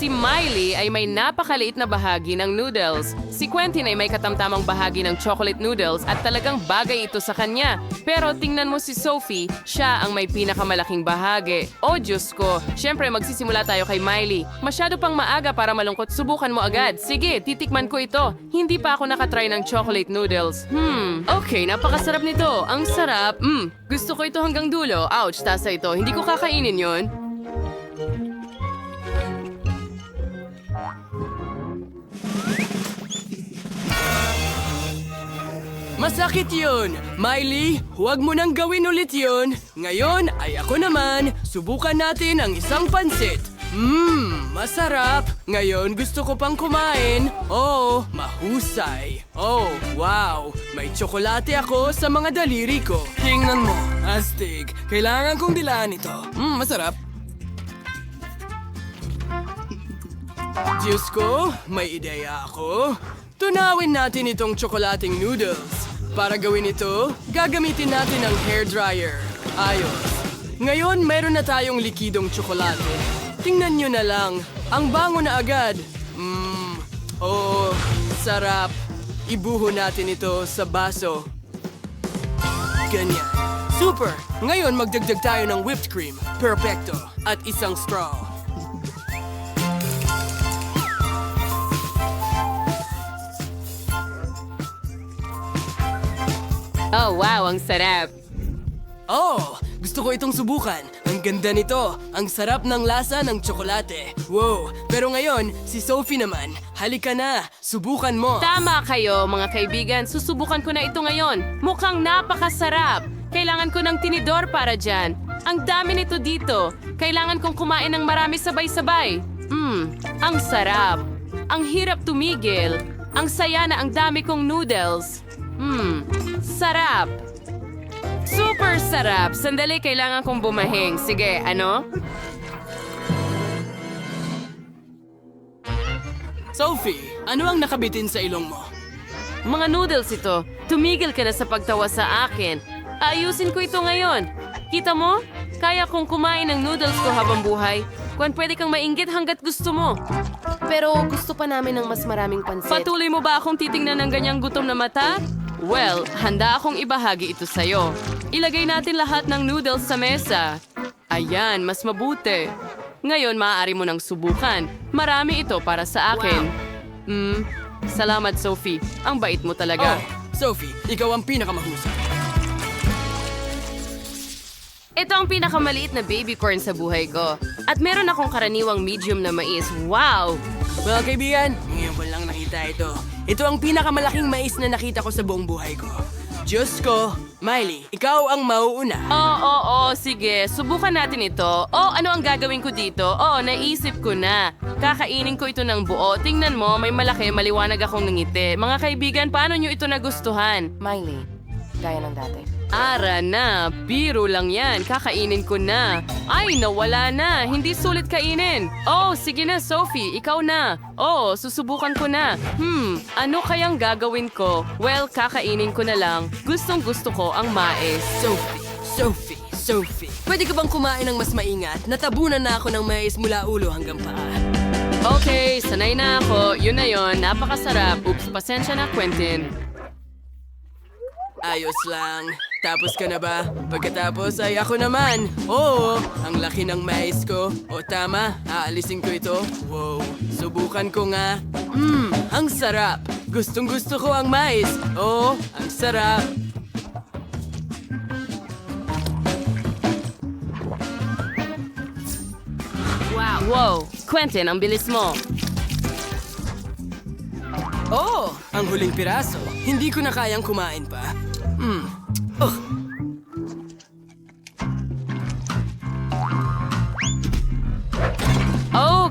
Si Miley ay may napakaliit na bahagi ng noodles. Si Quentin ay may katamtamang bahagi ng chocolate noodles at talagang bagay ito sa kanya. Pero tingnan mo si Sophie, siya ang may pinakamalaking bahagi. Oh Diyos ko, syempre magsisimula tayo kay Miley. Masyado pang maaga para malungkot, subukan mo agad. Sige, titikman ko ito. Hindi pa ako nakatry ng chocolate noodles. Okay, napakasarap nito. Ang sarap. Gusto ko ito hanggang dulo. Ouch, tasa ito. Hindi ko kakainin yon. Masakit yun! Miley, huwag mo nang gawin ulit yun. Ngayon ay ako naman. Subukan natin ang isang pansit. Masarap. Ngayon gusto ko pang kumain. Oh, mahusay. Oh, wow. May tsokolate ako sa mga daliri ko. Tingnan mo, astig. Kailangan kong dilaan ito. Masarap. Diyos ko, may ideya ako. Tunawin natin itong tsokolating noodles. Para gawin ito, gagamitin natin ang hairdryer. Ayos. Ngayon, meron na tayong likidong tsokolate. Tingnan nyo na lang. Ang bango na agad. Oo, sarap. Ibuho natin ito sa baso. Ganyan. Super! Ngayon, magdagdag tayo ng whipped cream. Perfecto. At isang straw. Oh, wow, ang sarap. Oh, gusto ko itong subukan. Ang ganda nito. Ang sarap ng lasa ng tsokolate. Wow, pero ngayon, si Sophie naman. Halika na, subukan mo. Tama kayo, mga kaibigan. Susubukan ko na ito ngayon. Mukhang napakasarap. Kailangan ko ng tinidor para dyan. Ang dami nito dito. Kailangan kong kumain ng marami sabay-sabay. Ang sarap. Ang hirap tumigil. Ang saya na ang dami kong noodles. Sarap. Super sarap. Sandali, kailangan kong bumahing. Sige, ano? Sophie, ano ang nakabitin sa ilong mo? Mga noodles ito. Tumigil ka na sa pagtawa sa akin. Ayusin ko ito ngayon. Kita mo? Kaya kong kumain ng noodles ko habang buhay. Kung pwede kang mainggit hanggat gusto mo. Pero gusto pa namin ng mas maraming pansit. Patuloy mo ba akong titingnan ng ganyang gutom na mata? Well, handa akong ibahagi ito sa'yo. Ilagay natin lahat ng noodles sa mesa. Ayan, mas mabuti. Ngayon, maaari mo nang subukan. Marami ito para sa akin. Salamat, Sophie. Ang bait mo talaga. Sophie, ikaw ang pinakamahusay. Ito ang pinakamaliit na baby corn sa buhay ko. At meron akong karaniwang medium na mais. Wow! Well, kaibigan, ngayon ko lang nakita ito. Ito ang pinakamalaking mais na nakita ko sa buong buhay ko. Diyos ko, Miley, ikaw ang mauuna. Oo, sige. Subukan natin ito. Ano ang gagawin ko dito? Naisip ko na. Kakainin ko ito ng buo. Tingnan mo, may malaki, maliwanag akong ngiti. Mga kaibigan, paano nyo ito nagustuhan? Miley, gaya ng dati. Ara na, biro lang yan. Kakainin ko na. Ay, nawala na. Hindi sulit kainin. Sige na, Sophie. Ikaw na. Susubukan ko na. Ano kayang gagawin ko? Well, kakainin ko na lang. Gustong gusto ko ang mais. Sophie. Pwede ka bang kumain ng mas maingat? Natabunan na ako ng mais mula ulo hanggang paa. Okay, sanay na ako. Yun na yun. Napakasarap. Oops, pasensya na, Quentin. Ayos lang. Tapos ka na ba? Pagkatapos ay ako naman. Ang laki ng mais ko. Tama, aalisin ko ito. Wow, subukan ko nga. Ang sarap. Gustong gusto ko ang mais. Ang sarap. Wow, Quentin, ang bilis mo. Ang huling piraso. Hindi ko na kayang kumain pa.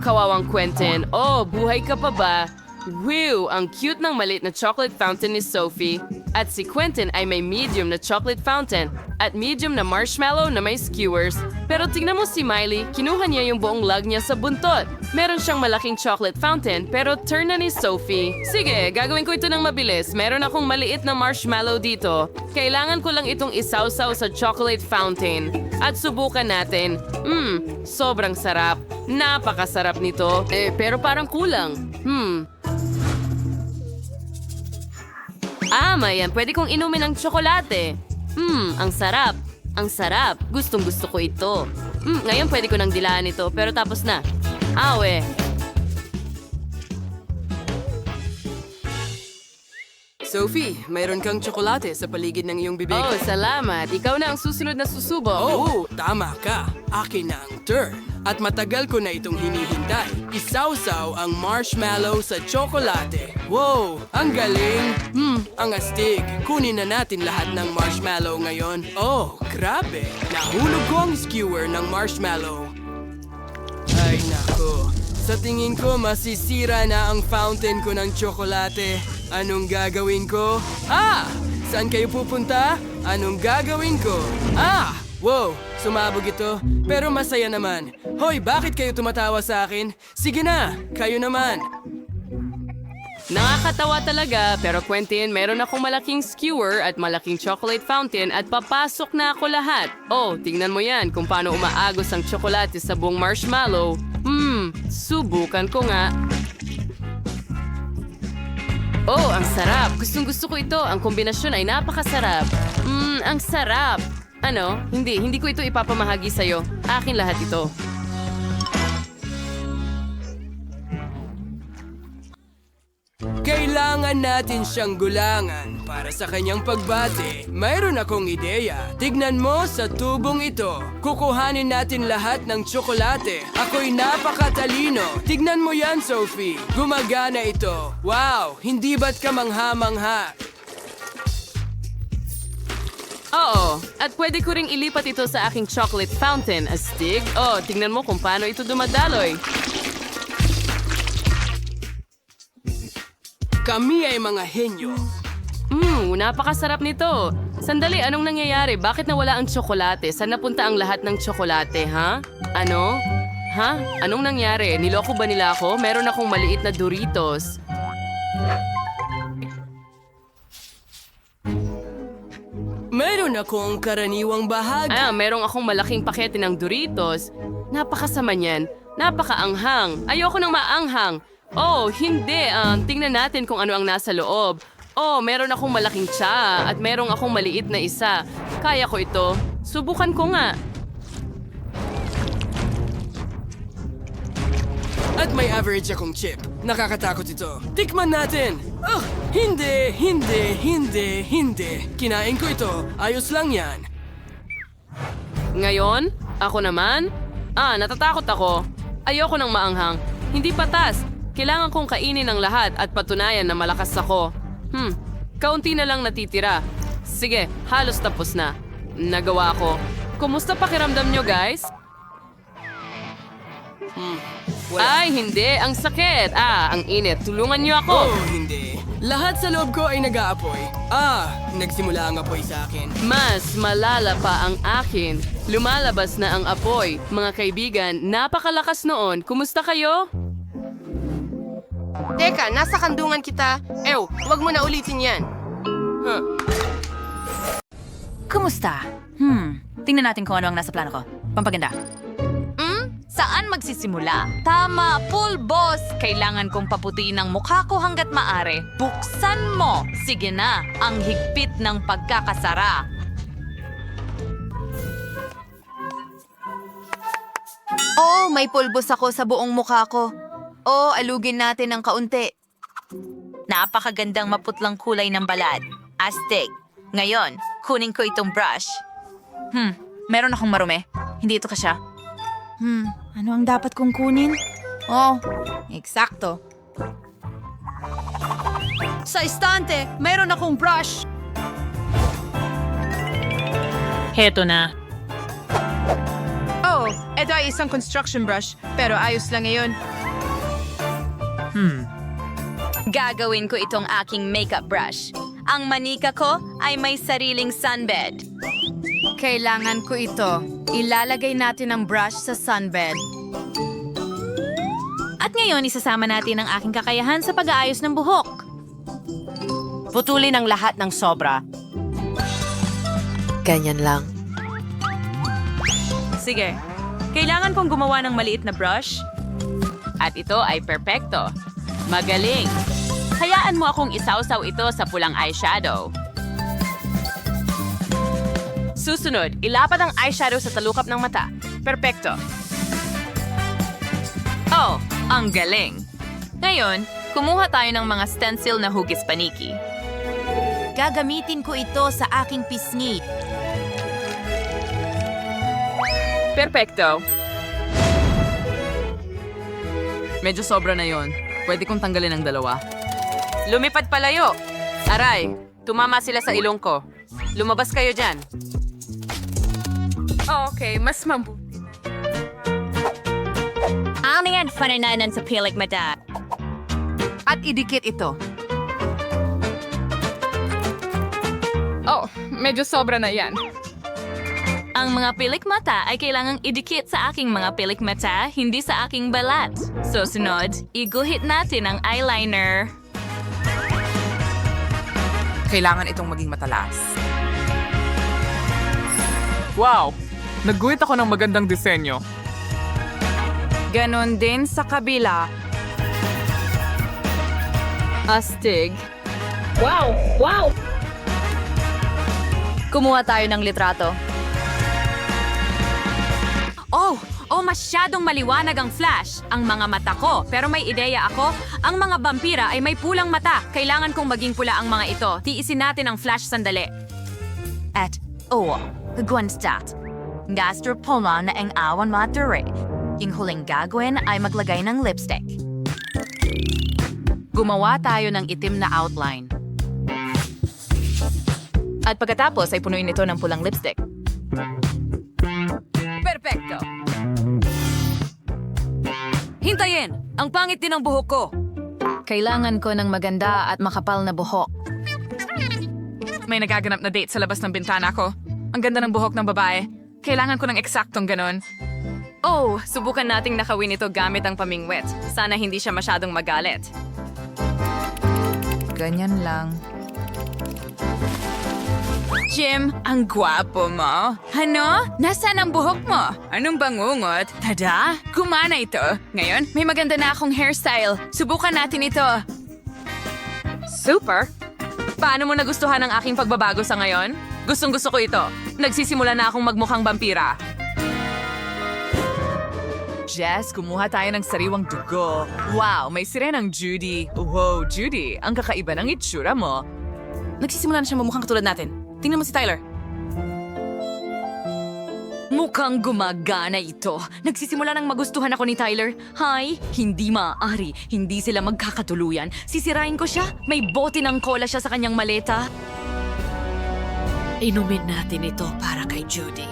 Kawawang Quentin. Buhay ka pa ba? Wow, ang cute ng maliit na chocolate fountain ni Sophie. At si Quentin ay may medium na chocolate fountain at medium na marshmallow na may skewers. Pero tingnan mo si Miley, kinuha niya yung buong lug niya sa buntot. Meron siyang malaking chocolate fountain pero turn na ni Sophie. Sige, gagawin ko ito ng mabilis. Meron akong maliit na marshmallow dito. Kailangan ko lang itong isawsaw sa chocolate fountain. At subukan natin. Sobrang sarap. Napakasarap nito. Pero parang kulang. Mayan. Pwede kong inumin ng tsokolate. Ang sarap. Ang sarap. Gustong-gusto ko ito. Ngayon pwede ko nang dilaan ito, pero tapos na. Awe. Sophie, mayroon kang tsokolate sa paligid ng iyong bibig. Oh, salamat. Ikaw na ang susunod na susubok. Oh, tama ka. Akin na ang turn. At matagal ko na itong hinihintay. Isawsaw ang marshmallow sa tsokolate. Wow, ang galing. Ang astig. Kunin na natin lahat ng marshmallow ngayon. Oh, grabe. Nahulog ko ang skewer ng marshmallow. Ay, nako. Sa tingin ko, masisira na ang fountain ko ng tsokolate. Anong gagawin ko? Saan kayo pupunta? Anong gagawin ko? Wow! Sumabog ito. Pero masaya naman. Hoy, bakit kayo tumatawa sa akin? Sige na! Kayo naman! Nakakatawa talaga, pero Quentin, meron akong malaking skewer at malaking chocolate fountain at papasok na ako lahat. Oh, tingnan mo yan kung paano umaagos ang tsokolate sa buong marshmallow. Subukan ko nga. Oh, ang sarap. Gustong-gusto ko ito. Ang kombinasyon ay napakasarap. Ang sarap. Ano? Hindi ko ito ipapamahagi sa'yo. Akin lahat ito. Kailangan natin siyang gulangan para sa kanyang pagbati. Mayroon akong ideya. Tignan mo sa tubong ito. Kukuhanin natin lahat ng tsokolate. Ako'y napakatalino. Tignan mo yan, Sophie. Gumagana ito. Wow, hindi ba't ka mangha-mangha? Oo, at pwede ko ring ilipat ito sa aking chocolate fountain, astig. Oh, tingnan mo kung paano ito dumadaloy. Kami ay mga henyo. Napakasarap nito. Sandali, anong nangyayari? Bakit nawala ang tsokolate? Saan napunta ang lahat ng tsokolate, ha? Ano? Ha? Anong nangyari? Niloko ba nila ako? Meron akong maliit na Doritos. Meron akong karaniwang bahagi. Merong akong malaking pakete ng Doritos. Napakasama niyan. Napakaanghang. Ayoko nang maanghang. Oh, hindi. Tingnan natin kung ano ang nasa loob. Oh, meron akong malaking tsa at merong akong maliit na isa. Kaya ko ito. Subukan ko nga. At may average akong chip. Nakakatakot ito. Tikman natin! Hindi! Kinain ko ito. Ayos lang yan. Ngayon, ako naman? Natatakot ako. Ayoko nang maanghang. Hindi patas. Kailangan kong kainin ang lahat at patunayan na malakas ako. Kaunti na lang natitira. Sige, halos tapos na. Nagawa ko. Kumusta pakiramdam nyo, guys? Ay, hindi. Ang sakit. Ang init. Tulungan nyo ako. Oh, hindi. Lahat sa loob ko ay nag-aapoy. Nagsimula ang apoy sa akin. Mas malala pa ang akin. Lumalabas na ang apoy. Mga kaibigan, napakalakas noon. Kumusta kayo? Teka, nasa kandungan kita. Huwag mo na ulitin yan. Kumusta? Tingnan natin kung ano ang nasa plano ko. Pampaganda. Saan magsisimula? Tama, full boss! Kailangan kong paputiin ang mukha ko hanggat maaari. Buksan mo! Sige na, ang higpit ng pagkakasara. Oh, may pulbos ako sa buong mukha ko. Oh, alugin natin ng kaunti. Napakagandang maputlang kulay ng balat. Astig. Ngayon, kunin ko itong brush. Meron akong marumi. Hindi ito kasya. Ano ang dapat kong kunin? Oh, eksakto. Sa istante, mayroon akong brush. Heto na. Oh, ito ay isang construction brush, pero ayos lang ngayon. Gagawin ko itong aking makeup brush. Ang manika ko ay may sariling sunbed. Kailangan ko ito. Ilalagay natin ang brush sa sunbed. At ngayon, isasama natin ang aking kakayahan sa pag-aayos ng buhok. Putulin ang lahat ng sobra. Ganyan lang. Sige, kailangan kong gumawa ng maliit na brush. At ito ay perpekto. Magaling. Hayaan mo akong isawsaw ito sa pulang eyeshadow. Susunod, ilapat ang eyeshadow sa talukap ng mata. Perpekto. Oh, ang galing! Ngayon, kumuha tayo ng mga stencil na hugis paniki. Gagamitin ko ito sa aking pisngi. Perpekto. Medyo sobra na yon. Pwede kong tanggalin ang dalawa. Lumipad palayo. Aray, tumama sila sa ilong ko. Lumabas kayo dyan. Okay, mas mabuti. Ano yan, panananan sa pilik mata? At idikit ito. Oh, medyo sobra na yan. Ang mga pilik mata ay kailangang idikit sa aking mga pilik mata, hindi sa aking balat. Susunod, iguhit natin ang eyeliner. Kailangan itong maging matalas. Wow! Nagguhit ako ng magandang disenyo. Ganon din sa kabila. Astig. Kumuha tayo ng litrato. Oh, masyadong maliwanag ang flash. Ang mga mata ko, pero may ideya ako. Ang mga vampira ay may pulang mata. Kailangan kong maging pula ang mga ito. Tiisin natin ang flash sandali. At, Gwanstat. Gastropoma na ang awan mature. Yung huling gagawin ay maglagay ng lipstick. Gumawa tayo ng itim na outline. At pagkatapos ay punuin ito ng pulang lipstick. Perpekto. Hintayin! Ang pangit din ng buhok ko. Kailangan ko ng maganda at makapal na buhok. May nagaganap na date sa labas ng bintana ko. Ang ganda ng buhok ng babae. Kailangan ko ng eksaktong ganon. Oh, subukan nating nakawin ito gamit ang pamingwit. Sana hindi siya masyadong magalit. Ganyan lang. Jim, ang gwapo mo. Ano? Nasaan ang buhok mo? Anong bangungot? Tada? Gumana ito. Ngayon, may maganda na akong hairstyle. Subukan natin ito. Super! Paano mo nagustuhan ang aking pagbabago sa ngayon? Gustong-gusto ko ito. Nagsisimula na akong magmukhang vampira. Jess, kumuha tayo ng sariwang dugo. Wow, may sirenang Judy. Wow, Judy, ang kakaiba ng itsura mo. Nagsisimula na siyang mamukhang katulad natin. Tingnan mo si Tyler. Mukhang gumagana ito. Nagsisimula nang magustuhan ako ni Tyler. Hay, hindi maaari. Hindi sila magkakatuluyan. Sisirain ko siya. May bote ng cola siya sa kanyang maleta. Inumin natin ito para kay Judy.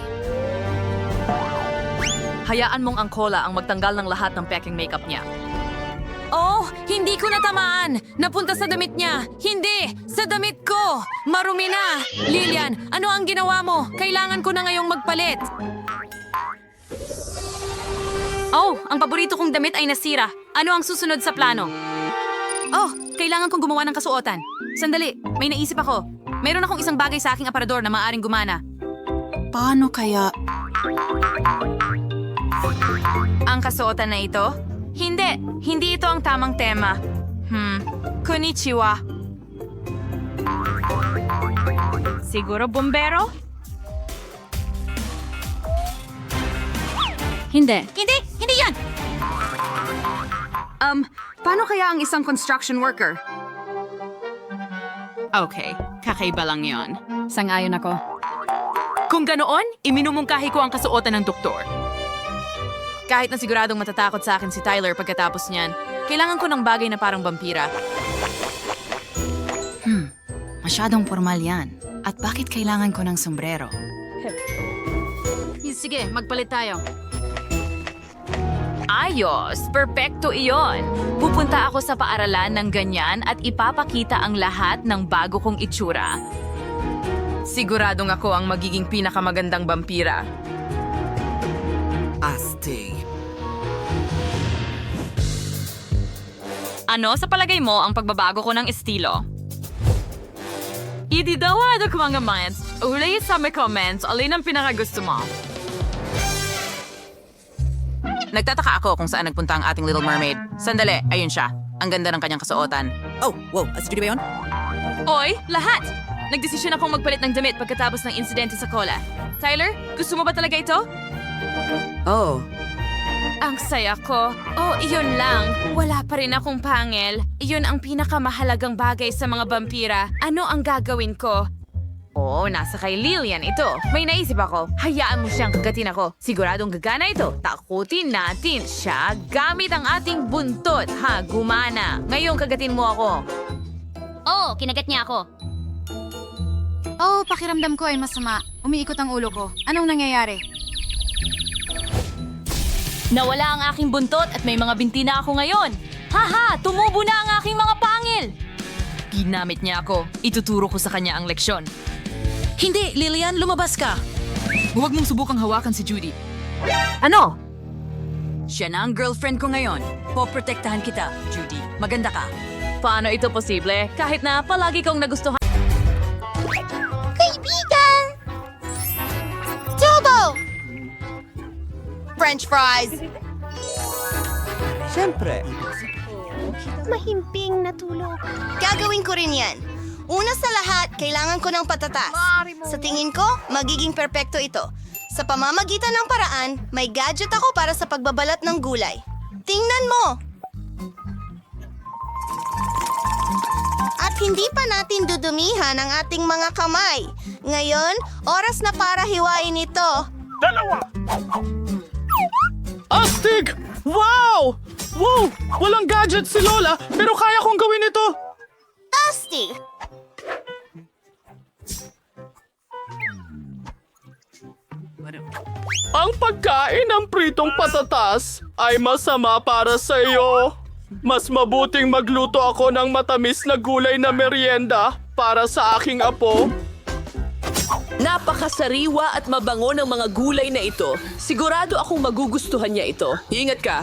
Hayaan mong ang cola ang magtanggal ng lahat ng peking makeup niya. Oh, hindi ko natamaan! Napunta sa damit niya! Hindi! Sa damit ko! Marumi na! Lilian, ano ang ginawa mo? Kailangan ko na ngayong magpalit. Oh, ang paborito kong damit ay nasira. Ano ang susunod sa plano? Oh, kailangan kong gumawa ng kasuotan. Sandali, may naisip ako. Meron akong isang bagay sa aking aparador na maaaring gumana. Paano kaya? Ang kasuotan na ito? Hindi ito ang tamang tema. Konnichiwa. Siguro bombero? Hindi yan! Paano kaya ang isang construction worker? Okay, kakaiba lang yon. Sang-ayon ako. Kung ganoon, iminumungkahi ko ang kasuotan ng doktor. Kahit na siguradong matatakot sa akin si Tyler pagkatapos niyan, kailangan ko ng bagay na parang vampira. Masyadong formal yan. At bakit kailangan ko ng sombrero? Sige, magpalit tayo. Ayos, perpekto iyon. Pupunta ako sa paaralan ng ganyan at ipapakita ang lahat ng bago kong itsura. Siguradong ako ang magiging pinakamagandang vampira. Astig. Ano sa palagay mo ang pagbabago ko ng estilo? Ididawad ako mga comments. Uli sa may comments, alin ang pinakagusto mo? Nagtataka ako kung saan nagpunta ang ating Little Mermaid. Sandali, ayun siya. Ang ganda ng kanyang kasuotan. Oh, wow, as ba yun? Oy, lahat! Nagdesisyon akong magpalit ng damit pagkatapos ng insidente sa cola. Tyler, gusto mo ba talaga ito? Oh, Ang saya ko. Oh, iyon lang. Wala pa rin akong pangil. Iyon ang pinakamahalagang bagay sa mga vampira. Ano ang gagawin ko? Oh, nasa kay Lillian ito. May naisip ako. Hayaan mo siyang kagatin ako. Siguradong gagana ito. Takutin natin siya gamit ang ating buntot. Ha, gumana. Ngayon kagatin mo ako. Oo, kinagat niya ako. Oh, pakiramdam ko ay masama. Umiikot ang ulo ko. Anong nangyayari? Nawala ang aking buntot at may mga binti na ako ngayon. Haha, tumubo na ang aking mga pangil. Ginamit niya ako. Ituturo ko sa kanya ang leksyon. hindi, Lillian, lumabas ka. Huwag mong subukang hawakan si Judy. Ano? Siya na ang girlfriend ko ngayon. Poprotektahan kita, Judy. Maganda ka. Paano ito posible? Kahit na palagi kong nagustuhan. Kaibigan! Turbo! French fries! Siyempre. Mahimping na tulog. Gagawin ko rin yan. Una sa lahat, kailangan ko ng patatas. Sa tingin ko, magiging perpekto ito. Sa pamamagitan ng paraan, may gadget ako para sa pagbabalat ng gulay. Tingnan mo! At hindi pa natin dudumihan ang ating mga kamay. Ngayon, oras na para hiwain ito. Astig! Wow! Wow! Walang gadget si Lola, pero kaya kong gawin ito! Dusty! Ang pagkain ng pritong patatas ay masama para sa iyo. Mas mabuting magluto ako ng matamis na gulay na merienda para sa aking apo. Napakasariwa at mabango ng mga gulay na ito. Sigurado akong magugustuhan niya ito. Ingat ka.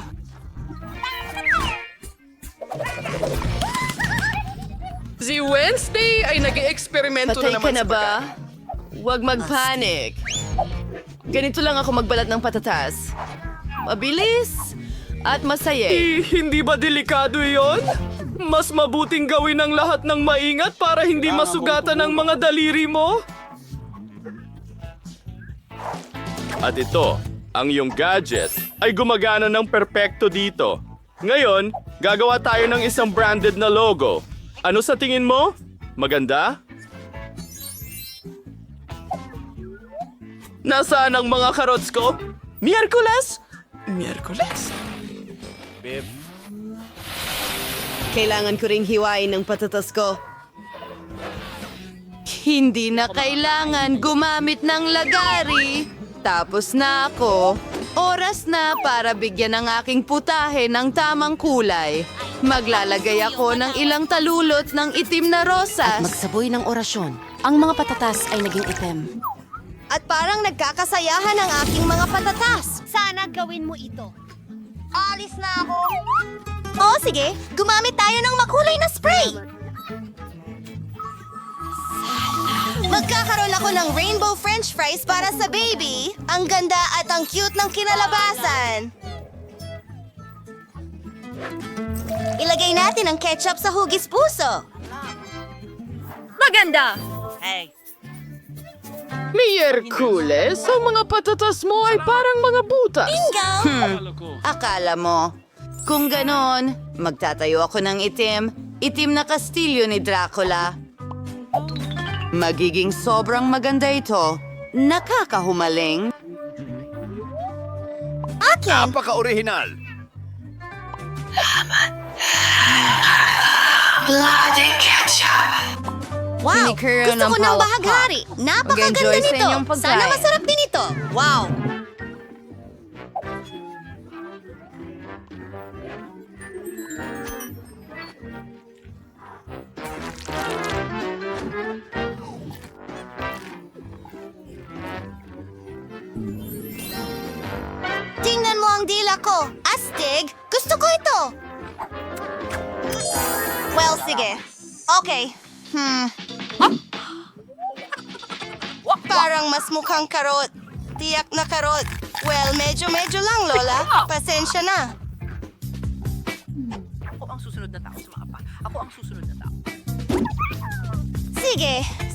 Si Wednesday ay nag-eksperimento na naman sa pagkain. Huwag magpanik. Ganito lang ako magbalat ng patatas. Mabilis at masaya. Hindi ba delikado iyon? Mas mabuting gawin ang lahat ng maingat para hindi masugatan ang mga daliri mo. At ito, ang iyong gadget ay gumagana ng perpekto dito. Ngayon, gagawa tayo ng isang branded na logo. Ano sa tingin mo? Maganda? Nasaan ang mga karots ko? Miyerkules? Miyerkules? Kailangan ko ring hiwain ng patatas ko. Hindi na kailangan gumamit ng lagari. Tapos na ako. Oras na para bigyan ng aking putahe ng tamang kulay. Maglalagay ako ng ilang talulot ng itim na rosas. Magsaboy ng orasyon. Ang mga patatas ay naging itim. At parang nagkakasayahan ang aking mga patatas. Sana gawin mo ito. Alis na ako. Oo, sige. Gumamit tayo ng makulay na spray. Magkakaroon ako ng rainbow french fries para sa baby. Ang ganda at ang cute ng kinalabasan. Ilagay natin ang ketchup sa hugis puso. Maganda! Miyerkules, ang mga patatas mo ay parang mga butas. Bingo! Akala mo. Kung ganon, magtatayo ako ng itim na kastilyo ni Dracula. Magiging sobrang maganda ito. Nakakahumaling. Akin! Napaka-orihinal. Wow! Sinikaran Gusto ng ko ng palakpak. bahaghari. Napakaganda Mag-enjoy sa nito. inyong pagkain. Sana masarap din ito. Wow! Tingnan mo ang dila ko. Astig, gusto ko ito. Well, sige. Okay. Parang mas mukhang karot. Tiyak na karot. Well, medyo lang, Lola. Pasensya na.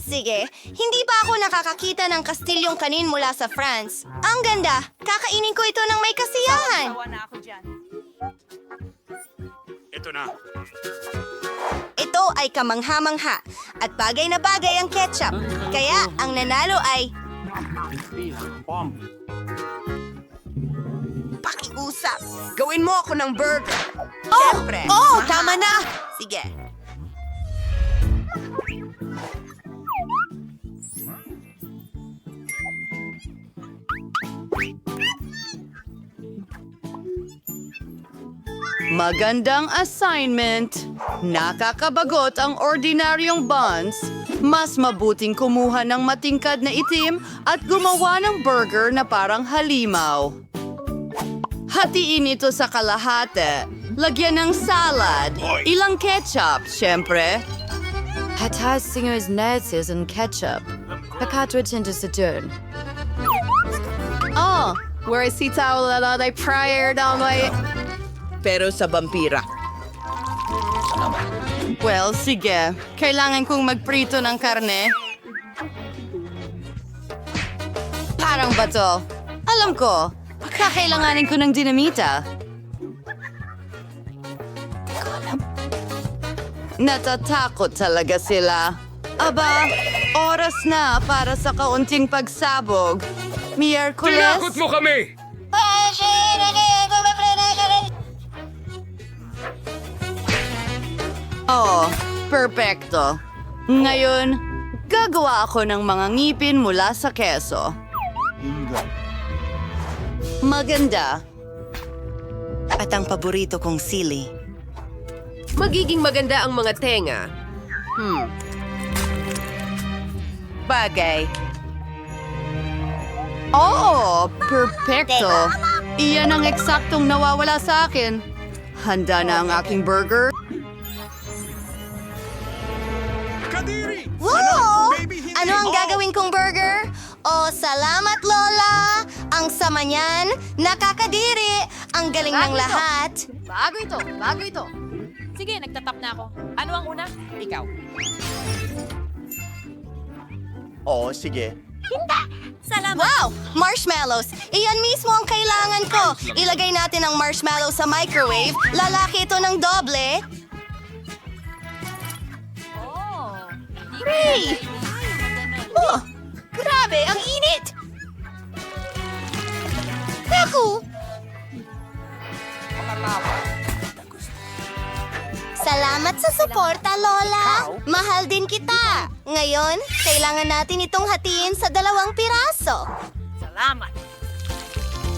Sige. Hindi ba ako nakakakita ng kastilyong kanin mula sa France? Ang ganda. Kakainin ko ito ng may kasiyahan. Ito ay kamangha-mangha at bagay na bagay ang ketchup. Kaya ang nanalo ay... Pakiusap. Gawin mo ako ng burger. Siyempre. Tama na. Sige. Magandang assignment. Nakakabagot ang ordinaryong buns. Mas mabuting kumuha ng matingkad na itim at gumawa ng burger na parang halimaw. Hatiin ito sa kalahati. Lagyan ng salad. Ilang ketchup, syempre. Hatas singers netzes and ketchup. Pakatwit into sa turn. Oh, where si tao lalay prior down my... Pero sa vampira. Well, sige. Kailangan kong magprito ng karne. Parang bato. Alam ko, kakailanganin ko ng dinamita. Natatakot talaga sila. Aba, oras na para sa kaunting pagsabog. Miyerkules... mo kami! Oh, perpekto. Ngayon, gagawa ako ng mga ngipin mula sa keso. Maganda. At ang paborito kong sili. Magiging maganda ang mga tenga. Bagay. Oh, perpekto. Iyan ang eksaktong nawawala sa akin. Handa na ang aking burger. Wow! Ano ang gagawin kong burger? Oh, salamat, Lola! Ang sama niyan, nakakadiri! Ang galing ng lahat! Bago ito. Sige, nagtatap na ako. Ano ang una? Ikaw. Oo, sige. Wow! Marshmallows! Iyan mismo ang kailangan ko! Ilagay natin ang marshmallow sa microwave. Lalaki ito ng doble. Ray! Oh! Grabe! Ang init! Naku! Salamat sa suporta, Lola! Mahal din kita! Ngayon, kailangan natin itong hatiin sa 2 piraso. Salamat.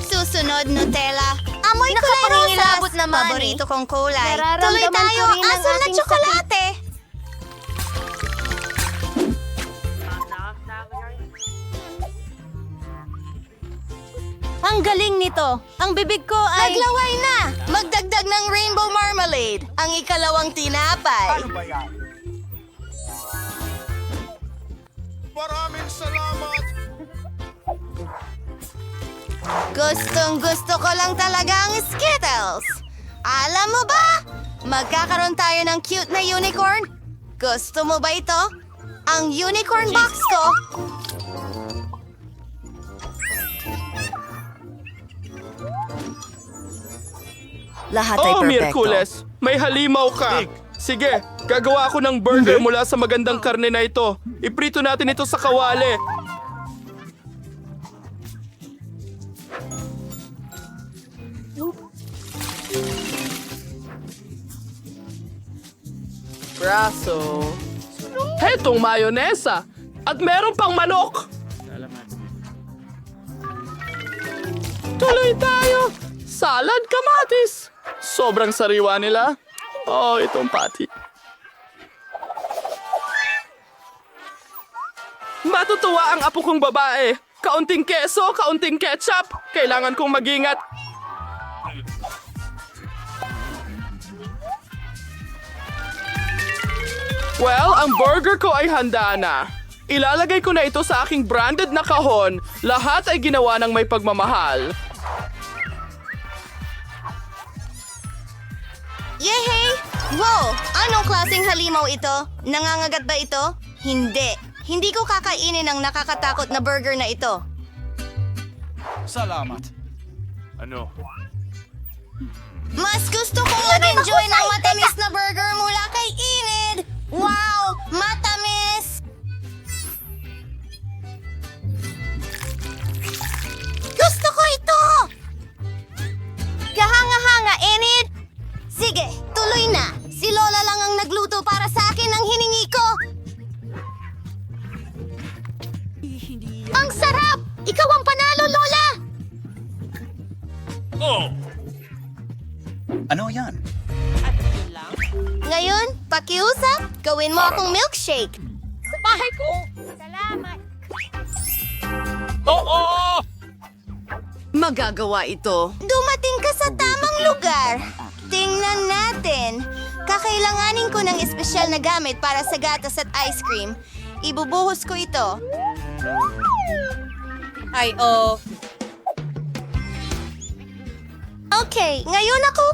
Susunod, Nutella. Amoy kulay rosas. Paborito kong kulay. Tuloy tayo, asul na tsokolate. Ang galing nito. Ang bibig ko ay... Naglaway na! Magdagdag ng rainbow marmalade. Ang ikalawang tinapay. Maraming salamat! Gustong-gusto ko lang talaga ang Skittles. Alam mo ba? Magkakaroon tayo ng cute na unicorn. Gusto mo ba ito? Ang unicorn box ko. Lahat ay Oh, perpekto. Miyerkules! May halimaw ka! Sige, gagawa ako ng burger mula sa magandang karne na ito. Iprito natin ito sa kawali. Braso. Hetong mayonesa! At meron pang manok! Tuloy tayo! Salad kamatis! Sobrang sariwa nila. Oh, itong pati. Matutuwa ang apo kong babae. Kaunting keso, kaunting ketchup. Kailangan kong mag-ingat. Well, ang burger ko ay handa na. Ilalagay ko na ito sa aking branded na kahon. Lahat ay ginawa ng may pagmamahal. Yehey! Wow! Anong klaseng halimaw ito? Nangangagat ba ito? Hindi. Hindi ko kakainin ang nakakatakot na burger na ito. Ano? Mas gusto kong mag-enjoy ng matamis na burger mula kay Enid! Wow! Matamis! Gusto ko ito! Kahanga-hanga, Enid! Sige, tuloy na! Si Lola lang ang nagluto para sa akin ng hiningi ko! Ang sarap! Ikaw ang panalo, Lola! Ano yan? Ngayon, pakiusap, gawin mo akong milkshake. Sa bahay ko! Salamat! Magagawa ito. Dumating ka sa tamang lugar. Tingnan natin. Kakailanganin ko ng espesyal na gamit para sa gatas at ice cream. Ibubuhos ko ito. Okay, ngayon ako.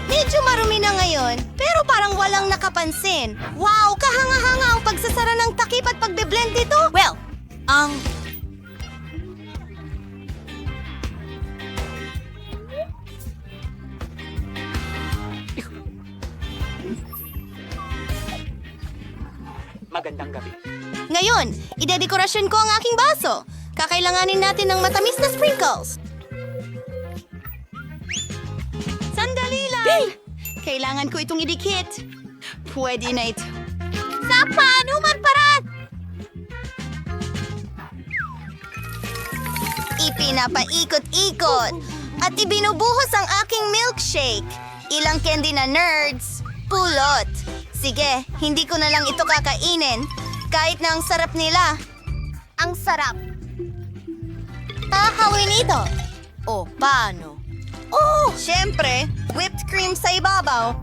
Medyo marumi na ngayon, pero parang walang nakapansin. Wow, kahanga-hanga ang pagsasara ng takip at pagbe-blend dito. Well, Magandang gabi. ngayon, idedekorasyon ko ang aking baso. Kakailanganin natin ng matamis na sprinkles. Sandali lang! Kailangan ko itong idikit. Pwede na ito. Sa panuman paraan! Ipinapaikot-ikot at ibinubuhos ang aking milkshake. Ilang candy na nerds. Pulot. Sige, hindi ko na lang ito kakainin. Kahit na ang sarap nila. Ang sarap. Kakawin ito. O, paano? Oh, syempre, whipped cream sa ibabaw.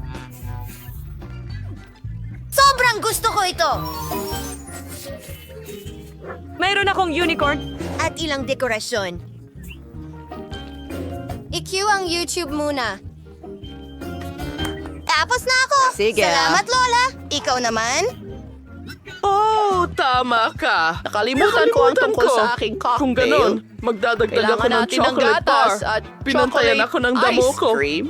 Sobrang gusto ko ito. Mayroon akong unicorn. At ilang dekorasyon. I-cue ang YouTube muna. Tapos na ako. Sige. Salamat, Lola. Ikaw naman? Oh, tama ka. Nakalimutan ko ang tungkol sa aking cocktail. Kung ganun, magdadagdag ako Kailangan ng natin ng chocolate gatas bar. at Pinantayan chocolate ako ng damo ice ko. cream.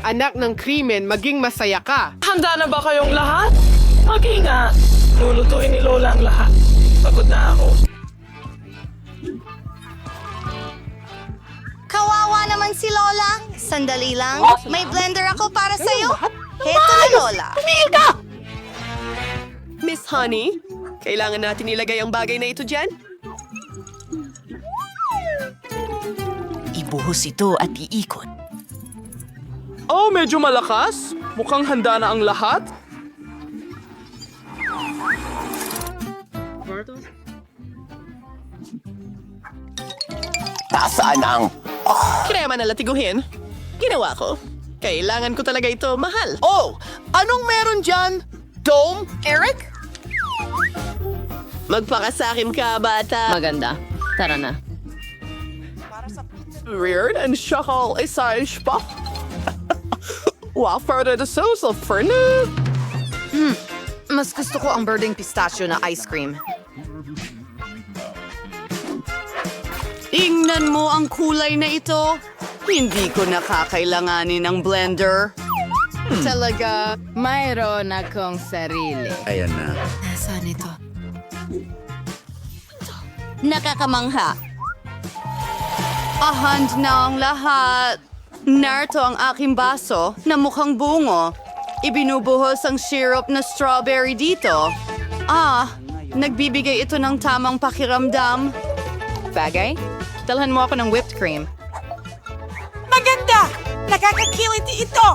Anak ng krimen, maging masaya ka. Handa na ba kayong lahat? Mag-ingat. Lulutuin ni Lola ang lahat. Pagod na ako. Kawawa naman si Lola. Sandali lang. May blender ako para sa'yo. Heto na, Lola. Miss Honey, kailangan natin ilagay ang bagay na ito dyan? Ibuhos ito at iikot. Oh, medyo malakas. Mukhang handa na ang lahat. Nasaan ang... Krema na latiguhin. Ginawa ko. Kailangan ko talaga ito, mahal. Oh! Anong meron dyan? Dome? Eric? Magpakasakim ka, bata. Maganda. Tara na. Weird and shakal isaish pa. Wafer de sauce of fernand. Mas gusto ko ang birding pistachio na ice cream. Tingnan mo ang kulay na ito. Hindi ko nakakailanganin ng blender. Talaga, mayroon akong sarili. Ayan na. Nasaan ito? Nakakamangha. Ahand na ang lahat. Narito ang aking baso na mukhang bungo. Ibinubuhos ang syrup na strawberry dito. Nagbibigay ito ng tamang pakiramdam. Bagay? Dalhan mo ako ng whipped cream. Nakakakiliti ito!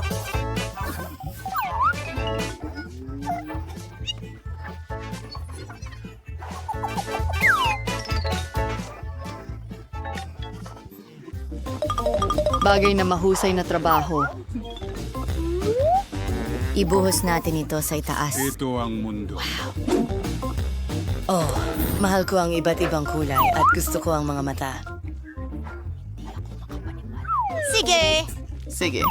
Bagay na mahusay na trabaho. Ibuhos natin ito sa itaas. Ito ang mundo. Oh, mahal ko ang iba't ibang kulay at gusto ko ang mga mata. Sige! Sige,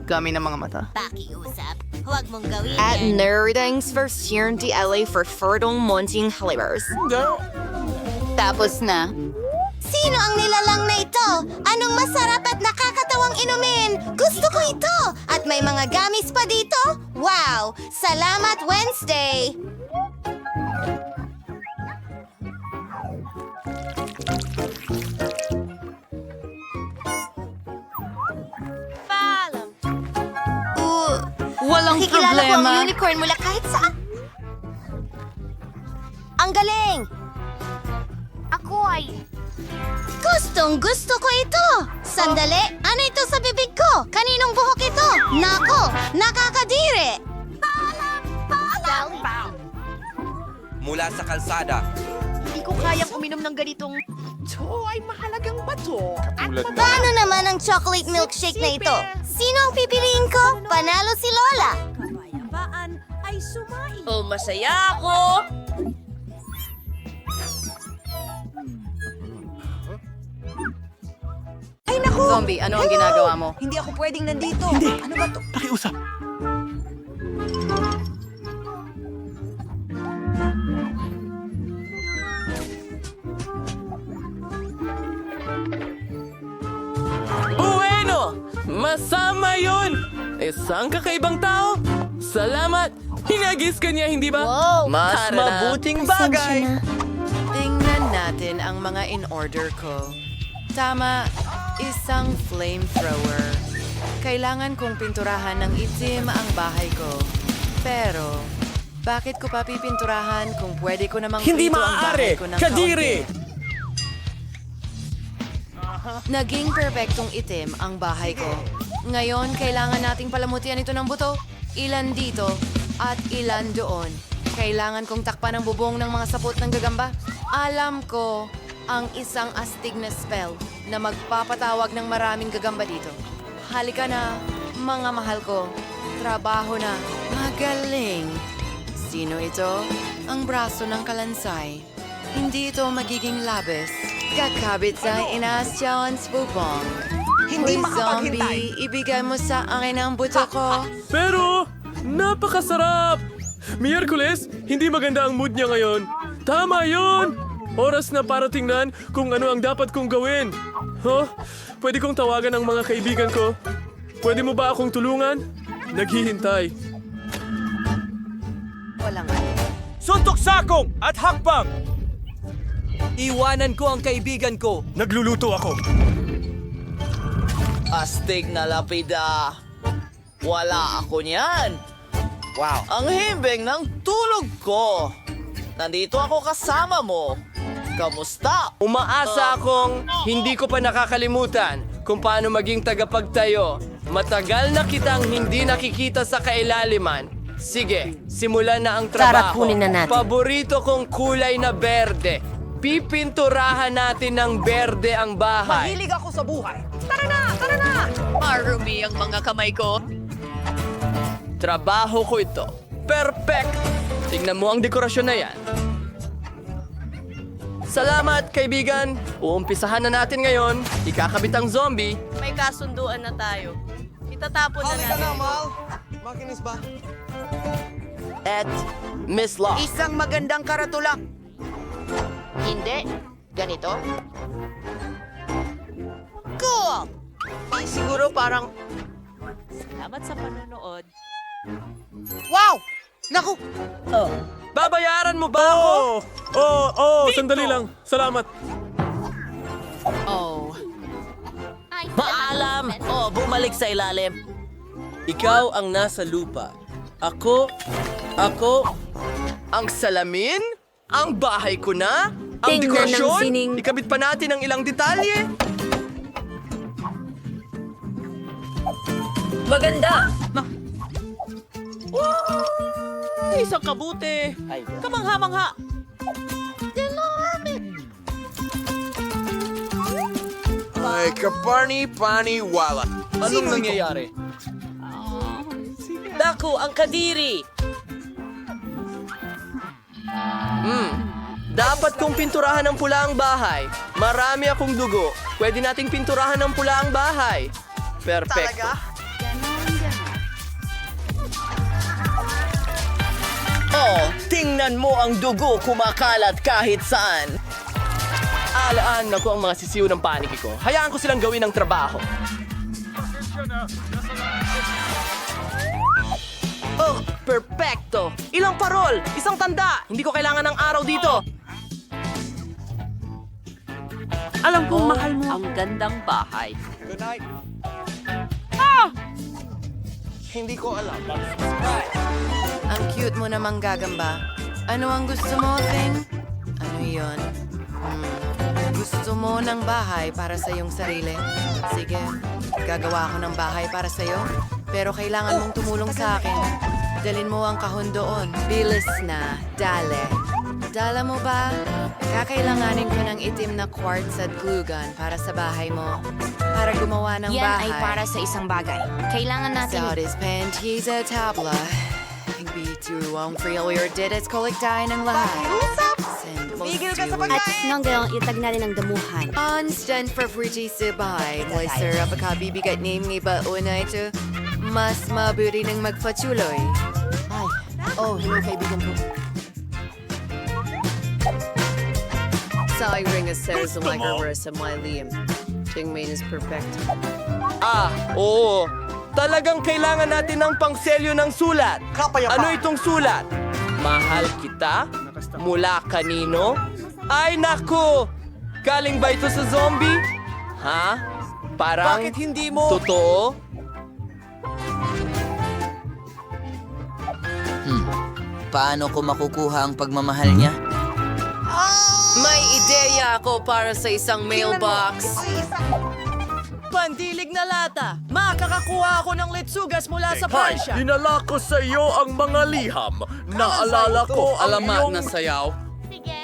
kami ng mga mata. Pakiusap. Huwag mong gawin At yan. nerdings versión de LA for fertile monting halibers. Tapos na. Sino ang nilalang na ito? Anong masarap at nakakatawang inumin? Gusto ko ito! At may mga gamis pa dito? Wow! Salamat, Wednesday! Walang Nakikilala ko ang problema. unicorn mula kahit saan. Ang galing! Ako ay... Gustong gusto ko ito! Sandali, ano ito sa bibig ko? Kaninong buhok ito? Nako, nakakadiri! Mula sa kalsada. Hindi ko kayang uminom ng ganitong... Ito ay mahalagang bato. Paano naman ang chocolate milkshake na ito? Sino ang pipiliin ko? Panalo si Lola! Oh, masaya ako! Zombie, ano ang ginagawa mo? Hindi ako pwedeng nandito. Ano ba to? Pakiusap. Bueno! Masama yun! Isang kakaibang tao? Salamat! Hinagis ka niya, hindi ba? Mas mabuting bagay! Tingnan natin ang mga in-order ko. Tama, isang flamethrower. Kailangan kong pinturahan ng itim ang bahay ko. Pero, bakit ko pa pipinturahan kung pwede ko namang Hindi prito ang bahay maaari! ko ng Kadiri! kaunti? Naging perpektong itim ang bahay ko. Ngayon, kailangan nating palamutian ito ng buto. Ilan dito at ilan doon. Kailangan kong takpan ang bubong ng mga sapot ng gagamba. Alam ko ang isang astig na spell na magpapatawag ng maraming gagamba dito. Halika na, mga mahal ko. Trabaho na. Magaling. Sino ito? Ang braso ng kalansay. Hindi ito magiging labis. Kakabit sa inasyon sa bubong. Hindi Hoy, makapaghintay. zombie, ibigay mo sa akin ang buto ko. Pero, napakasarap! Miyerkules, hindi maganda ang mood niya ngayon. Tama yon! Oras na para tingnan kung ano ang dapat kong gawin. Huh? Pwede kong tawagan ang mga kaibigan ko. Pwede mo ba akong tulungan? Naghihintay. Walang Suntok sakong at hakbang! Iwanan ko ang kaibigan ko. Nagluluto ako. Astig na lapida. Wala ako niyan. Wow. Ang himbing ng tulog ko. Nandito ako kasama mo. Kamusta? Umaasa akong hindi ko pa nakakalimutan kung paano maging tagapagtayo. Matagal na kitang hindi nakikita sa kailaliman. Sige, simulan na ang trabaho. Tara, kunin na natin. Paborito kong kulay na berde. Pipinturahan natin ng berde ang bahay. Mahilig ako sa buhay. Tara na! Tara na! Marumi ang mga kamay ko. Trabaho ko ito. Perfect! Tingnan mo ang dekorasyon na yan. Salamat, kaibigan. Uumpisahan na natin ngayon. Ikakabit ang zombie. May kasunduan na tayo. Itatapon na natin. Makinis ba? At Miss Law. Isang magandang karatula. Hindi. Ganito? Cool! Siguro parang... Salamat sa panonood. Wow! Naku! Babayaran mo ba ako? Sandali lang. Salamat. Oh. Paalam! Bumalik sa ilalim. Ikaw ang nasa lupa. Ako, ang salamin? Ang bahay ko na? Ang Tingnan ng dekorasyon? sining- Ikabit pa natin ang ilang detalye? Maganda! Isang kabuti. Kamangha-mangha. Ay, kaparni-pani wala. Anong nangyayari? Naku, ang kadiri! Dapat kong pinturahan ng pula ang bahay. Marami akong dugo. Pwede nating pinturahan ng pula ang bahay. Perfecto. Oh, tingnan mo ang dugo kumakalat kahit saan. Alaan na ko ang mga sisiw ng paniki ko. Hayaan ko silang gawin ang trabaho. Oh, perfecto! Ilang parol! Isang tanda! Hindi ko kailangan ng araw dito! Alam kong mahal mo. Ang gandang bahay. Good night. Hindi ko alam. Ang cute mo namang gagamba. Ano ang gusto mo, Thing? Ano yon? Gusto mo ng bahay para sa iyong sarili? Sige, gagawa ako ng bahay para sa iyo. Pero kailangan mong tumulong sa akin. Dalin mo ang kahon doon. Bilis na. Dale. Dala mo ba? Kakailanganin ko ng itim na quartz at glue gun para sa bahay mo. Para gumawa ng Yan bahay. ay para sa isang bagay. Kailangan natin... Saudis panties at tabla. B2 ang failure did it kolektahin ng lahat. Send mo At nanggang itag na rin ang damuhan. Constant for fruity sibay. May syrup at kabibigat name ni ba una ito? Mas mabuti ng magpatuloy. Ay, hello kaibigan ko. Sa ring a series of microverse sa my liam. Tingmain is perfect. Oo. Talagang kailangan natin ng pangselyo ng sulat. Ano itong sulat? Mahal kita? Mula kanino? Ay, naku! Galing ba ito sa zombie? Ha? Parang... Bakit hindi mo... Totoo? Paano ko makukuha ang pagmamahal niya? May ideya ako para sa isang mailbox. Pandilig na lata! Makakakuha ako ng litsugas mula sa Pansya! Dinala ko sa iyo ang mga liham. Naalala ko ang Alamat iyong... na sayaw.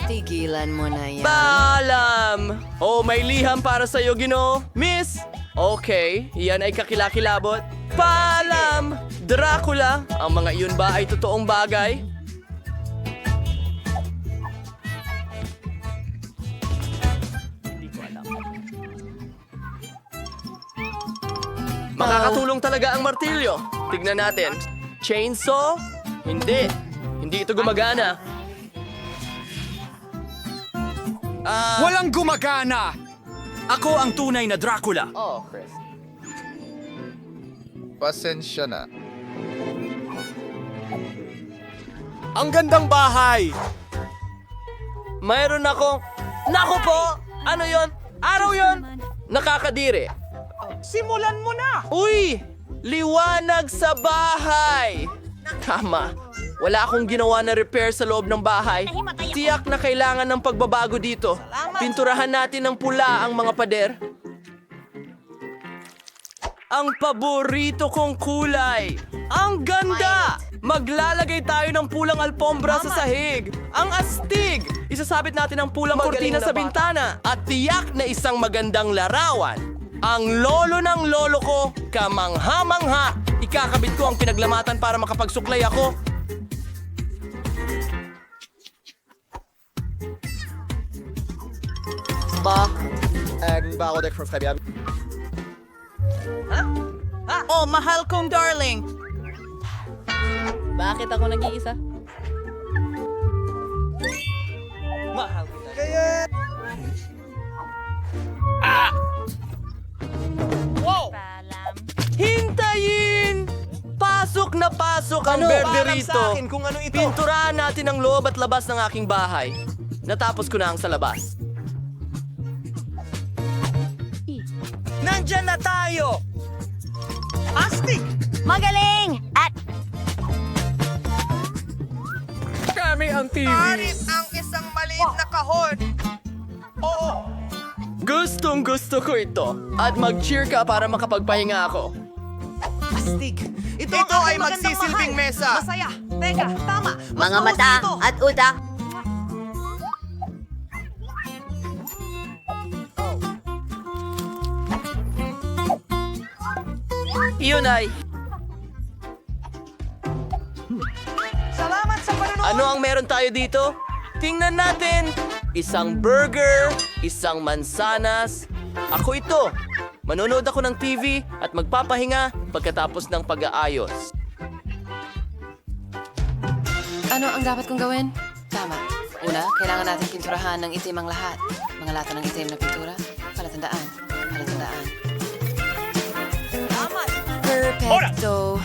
Tigilan mo na yan. Paalam! Oh, may liham para sa'yo, Ginoo. Miss! Okay, iyan ay kakilakilabot. Paalam! Dracula! Ang mga iyon ba ay totoong bagay? Makakatulong talaga ang martilyo. Tignan natin. Chainsaw? Hindi. Hindi ito gumagana. Walang gumagana! Ako ang tunay na Dracula. Oh, Chris. Pasensya na. Ang gandang bahay! Mayroon akong... Naku po! Ano yon? Araw yon? Nakakadiri. Simulan mo na! Uy! Liwanag sa bahay! Tama. Wala akong ginawa na repair sa loob ng bahay. Tiyak na kailangan ng pagbabago dito. Pinturahan natin ng pula ang mga pader. Ang paborito kong kulay! Ang ganda! Maglalagay tayo ng pulang alpombra sa sahig. Ang astig! Isasabit natin ang pulang kortina sa bintana. At tiyak na isang magandang larawan. Ang lolo ng lolo ko, kamangha-mangha. Ikakabit ko ang pinaglamatan para makapagsuklay ako. Oh, mahal kong darling. Bakit ako nag-iisa? Mahal kita. Hintayin! Pasok na pasok ang berde rito. Kung ano ito. Pinturahan natin ang loob at labas ng aking bahay. Natapos ko na ang sa labas. Nandyan na tayo! Astig! Magaling! At Kami ang TV. ang isang maliit na kahon. Gustong gusto ko ito. At mag-cheer ka para makapagpahinga ako. Astig. Ito ay magsisilbing mesa. Masaya. Teka, tama. Mga mata at utak. Yun ay... Salamat sa panonood! Ano ang meron tayo dito? Tingnan natin! Isang burger, isang mansanas. Ako ito. Manonood ako ng TV at magpapahinga pagkatapos ng pag-aayos. Ano ang dapat kong gawin? Tama. Una, kailangan natin pinturahan ng itim ang lahat. Mga lata ng itim na pintura. Palatandaan. Palatandaan. Perfecto.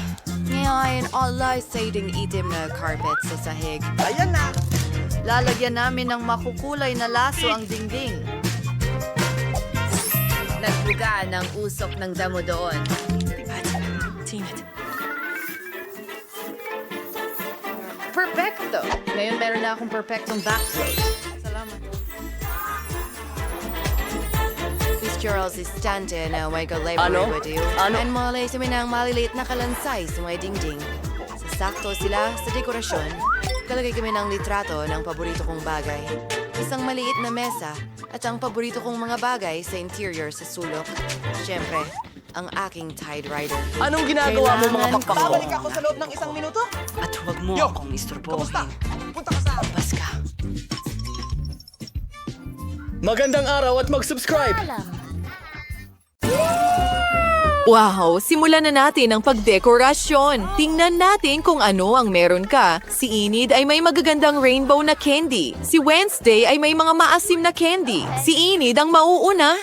Ngayon, alay siding itim na carpet sa sahig. Ayan na. Lalagyan namin ng makukulay na laso ang dingding. Nagbuga ng usok ng damo doon. Perfecto! Ngayon meron na akong perfectong backplate. Salamat. Miss Charles is stanton na may library Ano? with you. Ano? And malay sa minang maliliit na kalansay sa may dingding. Sasakto sila sa dekorasyon. Kalagay kami ng litrato ng paborito kong bagay. Isang maliit na mesa at ang paborito kong mga bagay sa interior sa sulok. Siyempre, ang aking Tide Rider. Anong ginagawa mo mga Kailangan pakpak ko? Babalik ako sa loob ng isang minuto. At huwag mo Yo, akong istorbo. Kamusta? Punta ka sa... Bas ka. Magandang araw at mag-subscribe! Wow! Simulan na natin ang pagdekorasyon. Tingnan natin kung ano ang meron ka. Si Enid ay may magagandang rainbow na candy. Si Wednesday ay may mga maasim na candy. Si Enid ang mauuna.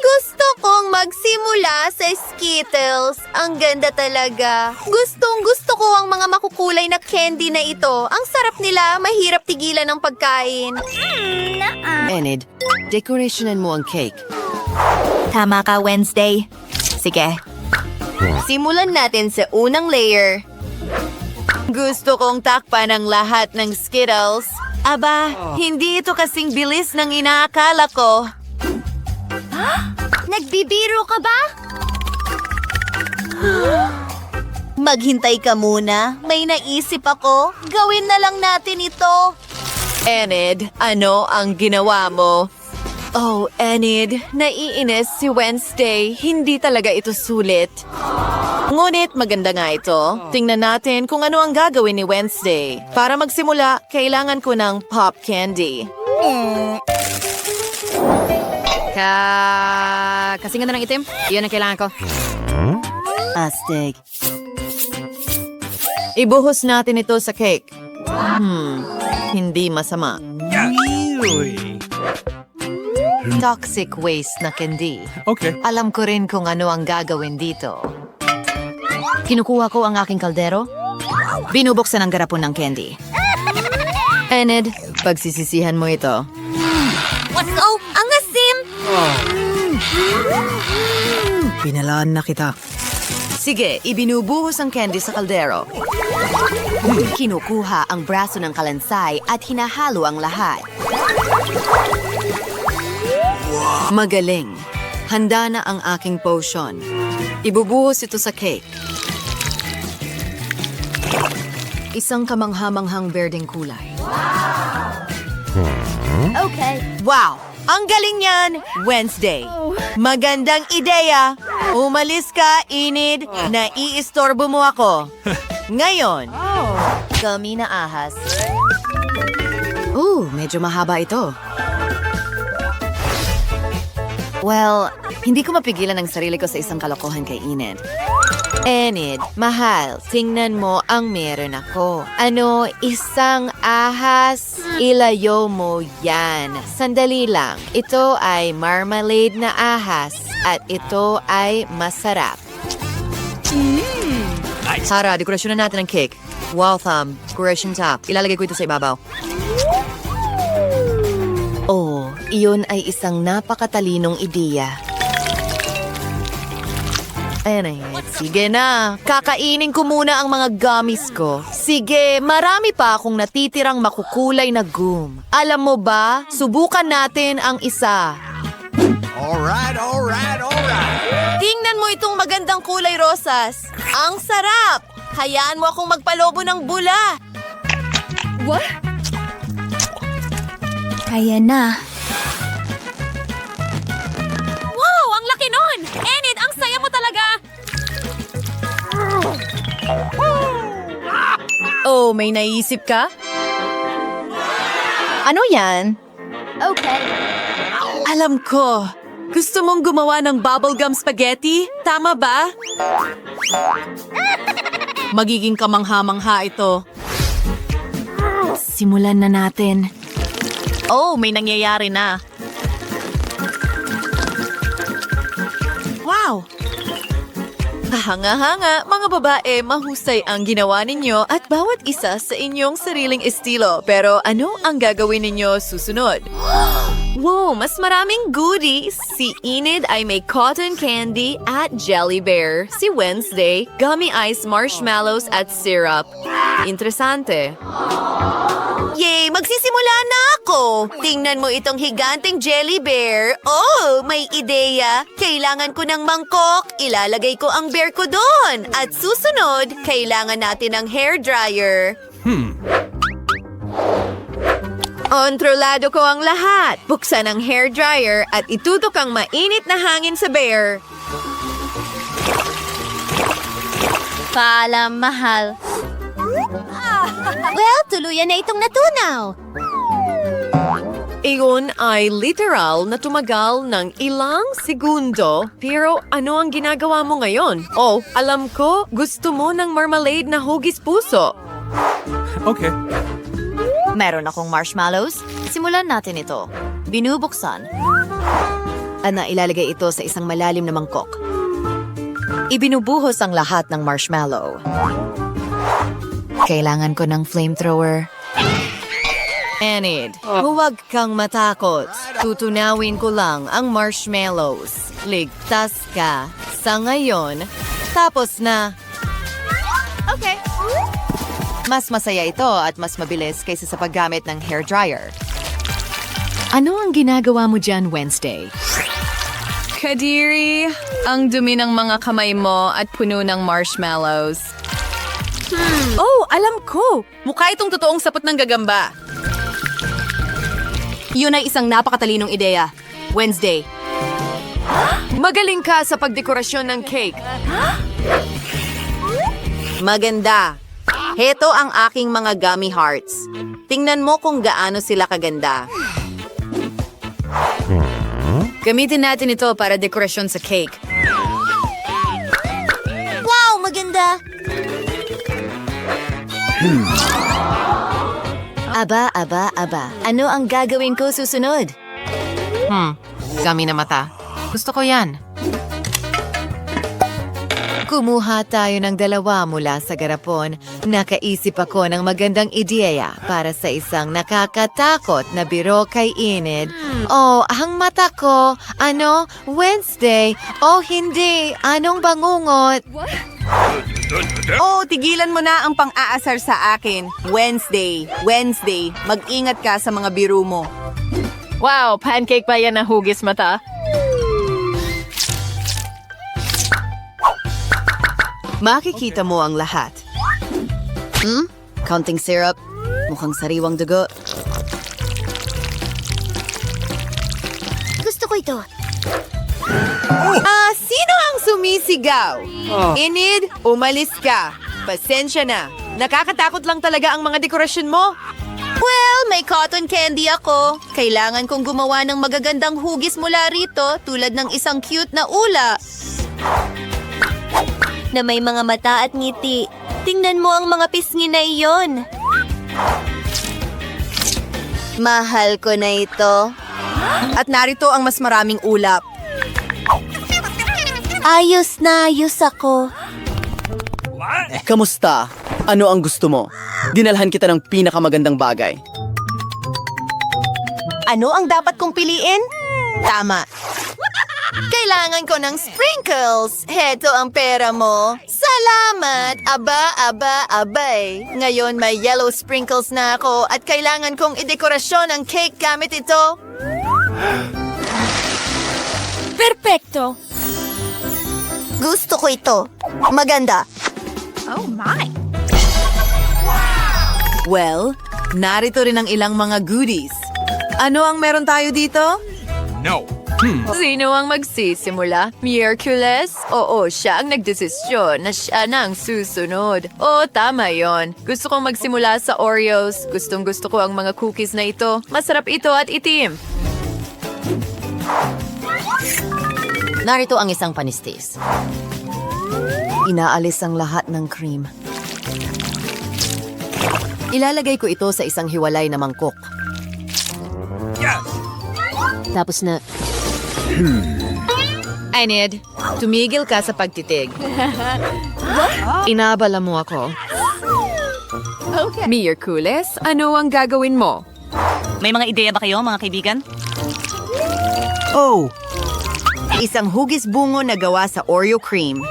Gusto kong magsimula sa Skittles. Ang ganda talaga. Gusto ko ang mga makukulay na candy na ito. Ang sarap nila, mahirap tigilan ng pagkain. Enid, decorationan mo ang cake. Tama ka, Wednesday. Sige. Simulan natin sa unang layer. Gusto kong takpan ang lahat ng Skittles. Aba, hindi ito kasing bilis ng inaakala ko. Nagbibiro ka ba? Maghintay ka muna. May naisip ako. Gawin na lang natin ito. Enid, ano ang ginawa mo? Oh, Enid, naiinis si Wednesday. Hindi talaga ito sulit. Ngunit maganda nga ito. Tingnan natin kung ano ang gagawin ni Wednesday. Para magsimula, kailangan ko ng pop candy. Kasing ganda ng itim. Iyon ang kailangan ko. Astig. Ibuhos natin ito sa cake. Hindi masama. Toxic waste na candy. Okay. Alam ko rin kung ano ang gagawin dito. Kinukuha ko ang aking kaldero. Binubuksan ang garapon ng candy. Enid, pagsisisihan mo ito. Oh, ang asim! Pinalaan na kita. Sige, ibinubuhos ang candy sa kaldero. Kinukuha ang braso ng kalansay at hinahalo ang lahat. Magaling. Handa na ang aking potion. Ibubuhos ito sa cake. Isang kamanghamanghang berdeng kulay. Okay. Wow! Ang galing yan, Wednesday. Magandang ideya. Umalis ka, Enid. Naiistorbo mo ako. Ngayon. Gummy na ahas. Medyo mahaba ito. Well, hindi ko mapigilan ang sarili ko sa isang kalokohan kay Enid. Enid, mahal, tingnan mo ang meron ako. Ano, isang ahas? Ilayo mo yan. Sandali lang. Ito ay marmalade na ahas at ito ay masarap. Tara, dekorasyon na natin ang cake. Wow, thumb. Decoration top. Ilalagay ko ito sa ibabaw. Oh, iyon ay isang napakatalinong ideya. Ayan. Sige na, kakainin ko muna ang mga gummies ko. Sige, marami pa akong natitirang makukulay na gum. Alam mo ba, subukan natin ang isa. Alright. Tingnan mo itong magandang kulay rosas. Ang sarap! Hayaan mo akong magpalobo ng bula. What? Kaya na. Wow! Ang laki nun! Enid, ang saya mo talaga! Oh, may naisip ka? Ano yan? Okay. Alam ko. Gusto mong gumawa ng bubblegum spaghetti? Tama ba? Magiging kamangha-mangha ito. Simulan na natin. Oh, may nangyayari na. Wow! Kahanga-hanga, mga babae, mahusay ang ginawa ninyo at bawat isa sa inyong sariling estilo. Pero ano ang gagawin ninyo susunod? Wow, mas maraming goodies! Si Enid ay may cotton candy at jelly bear. Si Wednesday, gummy ice, marshmallows at syrup. Interesante. Yay! Magsisimula na ako! Tingnan mo itong higanteng jelly bear. Oh, may ideya. Kailangan ko ng mangkok. Ilalagay ko ang bear ko doon. At susunod, kailangan natin ng hair dryer. Kontrolado ko ang lahat. Buksan ang hair dryer at itutok ang mainit na hangin sa bear. Paalam, mahal. Well, tuluyan na itong natunaw. Iyon ay literal na tumagal ng ilang segundo. Pero ano ang ginagawa mo ngayon? Oh, alam ko, gusto mo ng marmalade na hugis puso. Okay. Meron akong marshmallows. Simulan natin ito. Binubuksan. At ilalagay ito sa isang malalim na mangkok. Ibinubuhos ang lahat ng marshmallow. Kailangan ko ng flamethrower. Enid, huwag kang matakot. Tutunawin ko lang ang marshmallows. Ligtas ka. Sa ngayon, tapos na. Okay. Mas masaya ito at mas mabilis kaysa sa paggamit ng hair dryer. Ano ang ginagawa mo dyan, Wednesday? Kadiri, ang dumi ng mga kamay mo at puno ng marshmallows. Oh, alam ko! Mukha itong totoong sapot ng gagamba. Yun ay isang napakatalinong ideya. Wednesday. Magaling ka sa pagdekorasyon ng cake. Maganda. Heto ang aking mga gummy hearts. Tingnan mo kung gaano sila kaganda. Gamitin natin ito para dekorasyon sa cake. Wow, maganda! Aba. Ano ang gagawin ko susunod? Gummy na mata. Gusto ko yan. Kumuha tayo ng dalawa mula sa garapon. Nakaisip ako ng magandang ideya para sa isang nakakatakot na biro kay Enid. Oh, ang mata ko. Ano? Wednesday? Oh, hindi. Anong bangungot? Oh, tigilan mo na ang pang-aasar sa akin. Wednesday, mag-ingat ka sa mga biro mo. Wow, pancake ba yan na hugis mata? Makikita mo ang lahat. Counting syrup. Mukhang sariwang dugo. Gusto ko ito. Sino ang sumisigaw? Enid, umalis ka. Pasensya na. Nakakatakot lang talaga ang mga dekorasyon mo. Well, may cotton candy ako. Kailangan kong gumawa ng magagandang hugis mula rito tulad ng isang cute na ula. Na may mga mata at ngiti. Tingnan mo ang mga pisngi na iyon. Mahal ko na ito. At narito ang mas maraming ulap. Ayos na ayos ako. Kamusta? Ano ang gusto mo? Dinalhan kita ng pinakamagandang bagay. Ano ang dapat kong piliin? Tama. Kailangan ko ng sprinkles. Heto ang pera mo. Salamat! Abay. Ngayon may yellow sprinkles na ako at kailangan kong idekorasyon ang cake gamit ito. Perpekto. Gusto ko ito. Maganda. Oh my! Well, narito rin ang ilang mga goodies. Ano ang meron tayo dito? No. Sino ang magsisimula? Miraculous? Oo, siya ang nagdesisyon na siya na ang susunod. Oo, tama yon. Gusto kong magsimula sa Oreos. Gustong gusto ko ang mga cookies na ito. Masarap ito at itim. Narito ang isang panistis. Inaalis ang lahat ng cream. Ilalagay ko ito sa isang hiwalay na mangkok. Tapos na... Enid, tumigil ka sa pagtitig. Inabala mo ako. Miraculous, ano ang gagawin mo? May mga ideya ba kayo, mga kaibigan? Oh! Isang hugis bungo na gawa sa Oreo cream.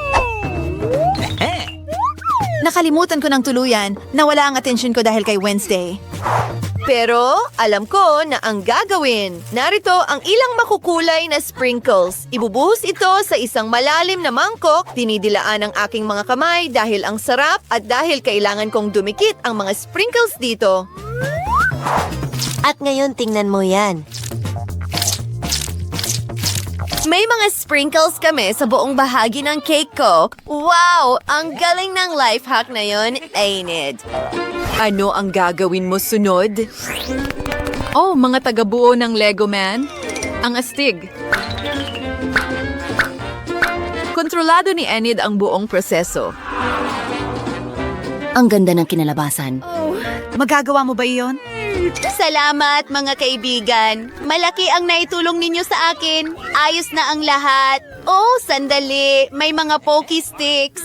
Nakalimutan ko ng tuluyan. Nawala ang atensyon ko dahil kay Wednesday. Pero alam ko na ang gagawin. Narito ang ilang makukulay na sprinkles. Ibubuhos ito sa isang malalim na mangkok. Dinidilaan ang aking mga kamay dahil ang sarap at dahil kailangan kong dumikit ang mga sprinkles dito. At ngayon, tingnan mo yan. May mga sprinkles kami sa buong bahagi ng cake ko. Wow! Ang galing ng life hack na yon, Enid. Ano ang gagawin mo sunod? Oh, mga tagabuo ng Lego Man. Ang astig. Kontrolado ni Enid ang buong proseso. Ang ganda ng kinalabasan. Magagawa mo ba iyon? Salamat, mga kaibigan. Malaki ang naitulong ninyo sa akin. Ayos na ang lahat. Oh, sandali. May mga pokey sticks.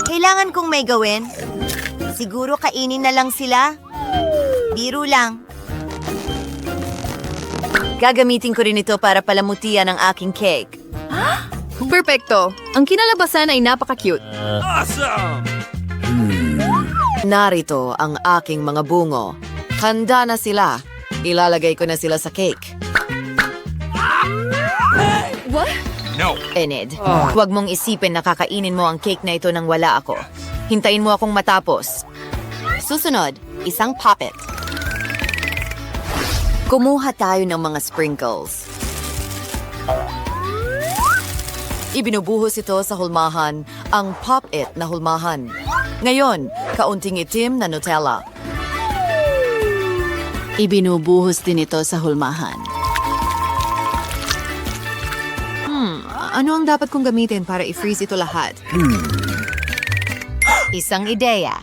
Kailangan kong may gawin. Siguro kainin na lang sila. Biro lang. Gagamitin ko rin ito para palamutian ang aking cake. Perfecto. Ang kinalabasan ay napaka-cute. Narito ang aking mga bungo. Handa na sila. Ilalagay ko na sila sa cake. What? No. Enid, huwag mong isipin na kakainin mo ang cake na ito nang wala ako. Hintayin mo akong matapos. Susunod, isang puppet. Kumuha tayo ng mga sprinkles. Ibinubuhos ito sa hulmahan, ang pop-it na hulmahan. Ngayon, kaunting itim na Nutella. Ibinubuhos din ito sa hulmahan. Ano ang dapat kong gamitin para i-freeze ito lahat? Isang ideya.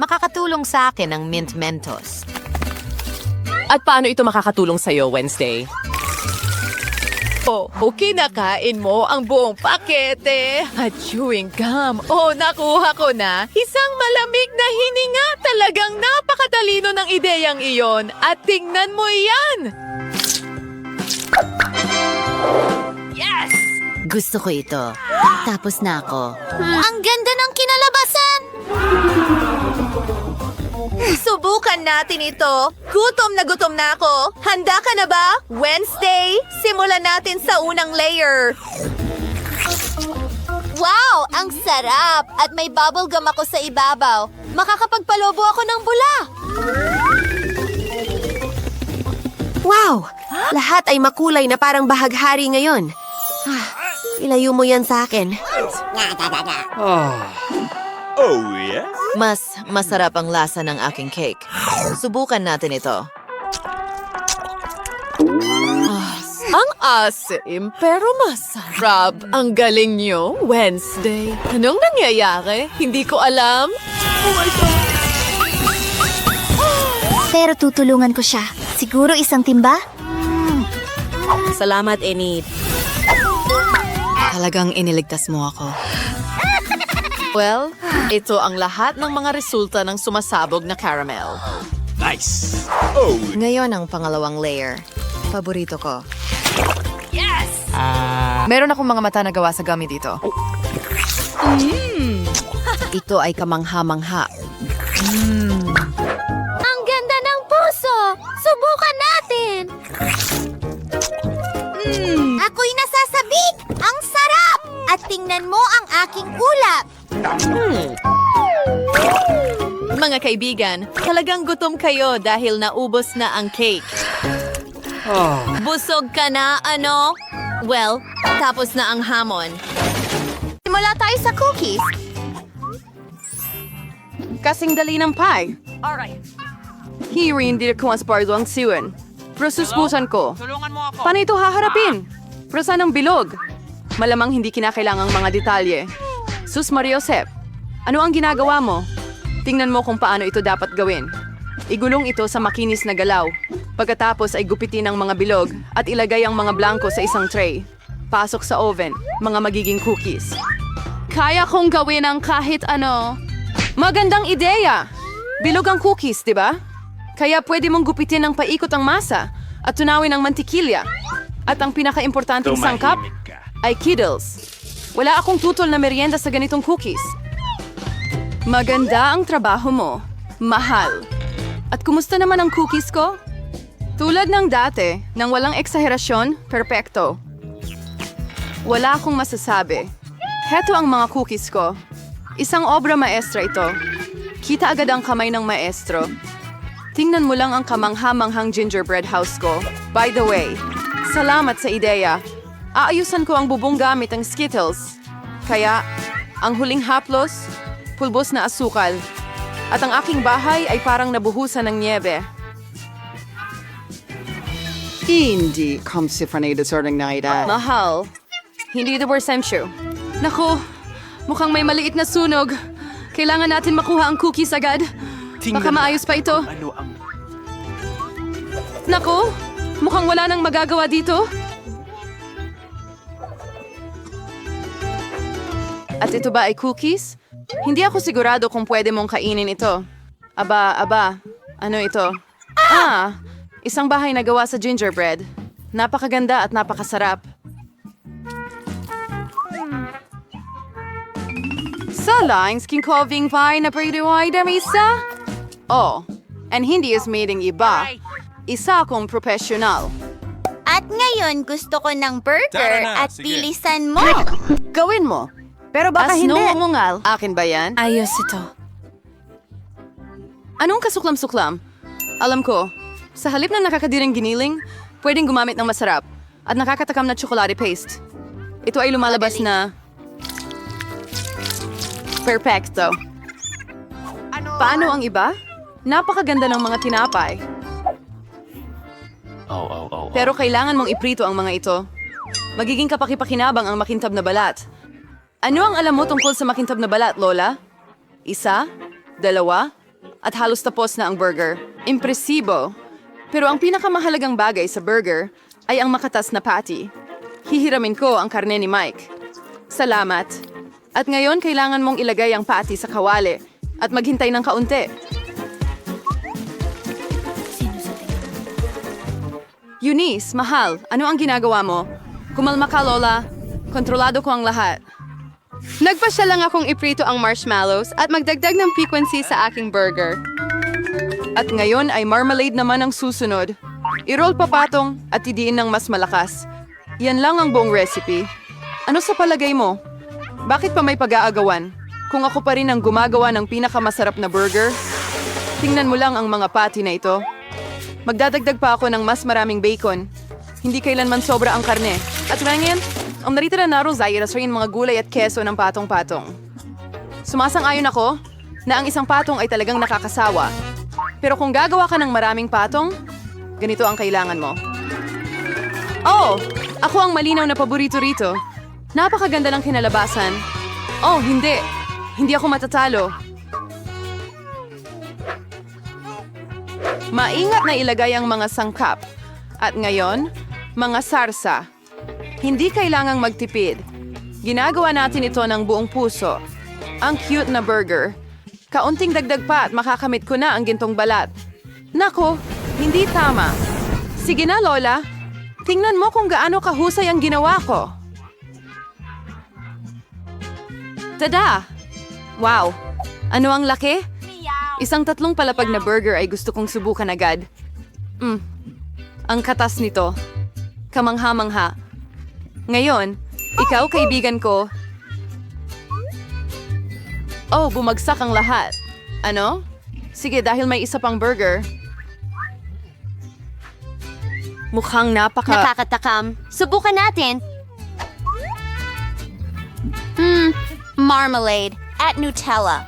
Makakatulong sa akin ang Mint Mentos. At paano ito makakatulong sa'yo, Wednesday? Oh, kinakain mo ang buong pakete at chewing gum. Oh, nakuha ko na. Isang malamig na hininga. Talagang napakatalino ng ideyang iyon. At tingnan mo iyan. Yes! Gusto ko ito. Tapos na ako. Ang ganda ng kinalabasan! Subukan natin ito. Gutom na ako. Handa ka na ba? Wednesday, simulan natin sa unang layer. Wow! Ang sarap! At may bubblegum ako sa ibabaw. Makakapagpalobo ako ng bula. Wow! Lahat ay makulay na parang bahaghari ngayon. Ilayo mo yan sa akin. Oh, yes? Mas masarap ang lasa ng aking cake. Subukan natin ito. Ang asim, pero masarap. Ang galing nyo, Wednesday. Anong nangyayari? Hindi ko alam. Oh my God. Pero tutulungan ko siya. Siguro isang timba? Salamat, Enid. Talagang iniligtas mo ako. Well, ito ang lahat ng mga resulta ng sumasabog na caramel. Nice. Oh, Ngayon ang pangalawang layer. Paborito ko. Yes! Meron akong mga mata na gawa sa gummy dito. Ito ay kamangha-mangha. Ang ganda ng puso! Subukan natin! Ako'y nasasabik! Ang sarap! At tingnan mo ang aking ulap! Mga kaibigan, talagang gutom kayo dahil naubos na ang cake. Busog ka na, ano? Well, tapos na ang hamon. Simula tayo sa cookies. Kasing dali ng pie. Hindi ko mas pardo ang siwan. Pero suspusan ko. Paano ito haharapin? Pero saan ang bilog? Malamang hindi kinakailangang mga detalye. Sus Mariosep, ano ang ginagawa mo? Tingnan mo kung paano ito dapat gawin. Igulong ito sa makinis na galaw. Pagkatapos ay gupitin ang mga bilog at ilagay ang mga blanco sa isang tray. Pasok sa oven, mga magiging cookies. Kaya kong gawin ang kahit ano. Magandang ideya! Bilog ang cookies, di ba? Kaya pwede mong gupitin ng paikot ang masa at tunawin ang mantikilya. At ang pinaka-importanting sangkap ay Kiddles. Wala akong tutol na merienda sa ganitong cookies. Maganda ang trabaho mo. Mahal. At kumusta naman ang cookies ko? Tulad ng dati, nang walang eksaherasyon, perpekto. Wala akong masasabi. Heto ang mga cookies ko. Isang obra maestra ito. Kita agad ang kamay ng maestro. Tingnan mo lang ang kamangha-manghang gingerbread house ko. By the way, salamat sa ideya. Aayusan ko ang bubong gamit ang Skittles. Kaya, ang huling haplos, pulbos na asukal. At ang aking bahay ay parang nabuhusan ng niebe. Hindi kami si Fernando Sornagnaida. Mahal. Hindi ito Borsensyo. Naku, mukhang may maliit na sunog. Kailangan natin makuha ang cookies agad. Baka maayos pa ito. Naku, mukhang wala nang magagawa dito. At ito ba ay cookies? Hindi ako sigurado kung pwede mong kainin ito. Aba, ano ito? Isang bahay na gawa sa gingerbread. Napakaganda at napakasarap. Sa lines, kinkoving pie na pwedeway damisa? And hindi is meeting iba. Isa akong professional. At ngayon gusto ko ng burger at bilisan mo! Gawin mo. Pero baka As hindi. no umungal. Akin ba yan? Ayos ito. Anong kasuklam-suklam? Alam ko, sa halip ng nakakadirang giniling, pwedeng gumamit ng masarap at nakakatakam na chocolate paste. Ito ay lumalabas na perfecto. Paano ang iba? Napakaganda ng mga tinapay. Pero kailangan mong iprito ang mga ito. Magiging kapaki-pakinabang ang makintab na balat. Ano ang alam mo tungkol sa makintab na balat, Lola? Isa, dalawa, at halos tapos na ang burger. Impresibo. Pero ang pinakamahalagang bagay sa burger ay ang makatas na patty. Hihiramin ko ang karne ni Mike. Salamat. At ngayon kailangan mong ilagay ang patty sa kawali at maghintay ng kaunti. Eunice, mahal, ano ang ginagawa mo? Kumalma ka, Lola. Kontrolado ko ang lahat. Nagpasya lang akong iprito ang marshmallows at magdagdag ng piquancy sa aking burger. At ngayon ay marmalade naman ang susunod. I-roll papatong at idiin ng mas malakas. Yan lang ang buong recipe. Ano sa palagay mo? Bakit pa may pag-aagawan? Kung ako pa rin ang gumagawa ng pinakamasarap na burger? Tingnan mo lang ang mga patty na ito. Magdadagdag pa ako ng mas maraming bacon. Hindi kailanman sobra ang karne. At ngayon, ang naritira na rozay ay mga gulay at keso ng patong-patong. Sumasang-ayon ako na ang isang patong ay talagang nakakasawa. Pero kung gagawa ka ng maraming patong, ganito ang kailangan mo. Ako ang malinaw na paborito rito. Napakaganda ng kinalabasan. Hindi. Hindi ako matatalo. Maingat na ilagay ang mga sangkap. At ngayon, mga sarsa. Hindi kailangang magtipid. Ginagawa natin ito ng buong puso. Ang cute na burger. Kaunting dagdag pa at makakamit ko na ang gintong balat. Nako, hindi tama. Sige na, Lola. Tingnan mo kung gaano kahusay ang ginawa ko. Tada! Wow! Ano ang laki? Isang 3 palapag na burger ay gusto kong subukan agad. Ang katas nito. Kamangha-mangha. Ngayon, ikaw, kaibigan ko, Oh, bumagsak ang lahat. Ano? Sige, dahil may isa pang burger. Mukhang Nakakatakam. Subukan natin. Marmalade at Nutella.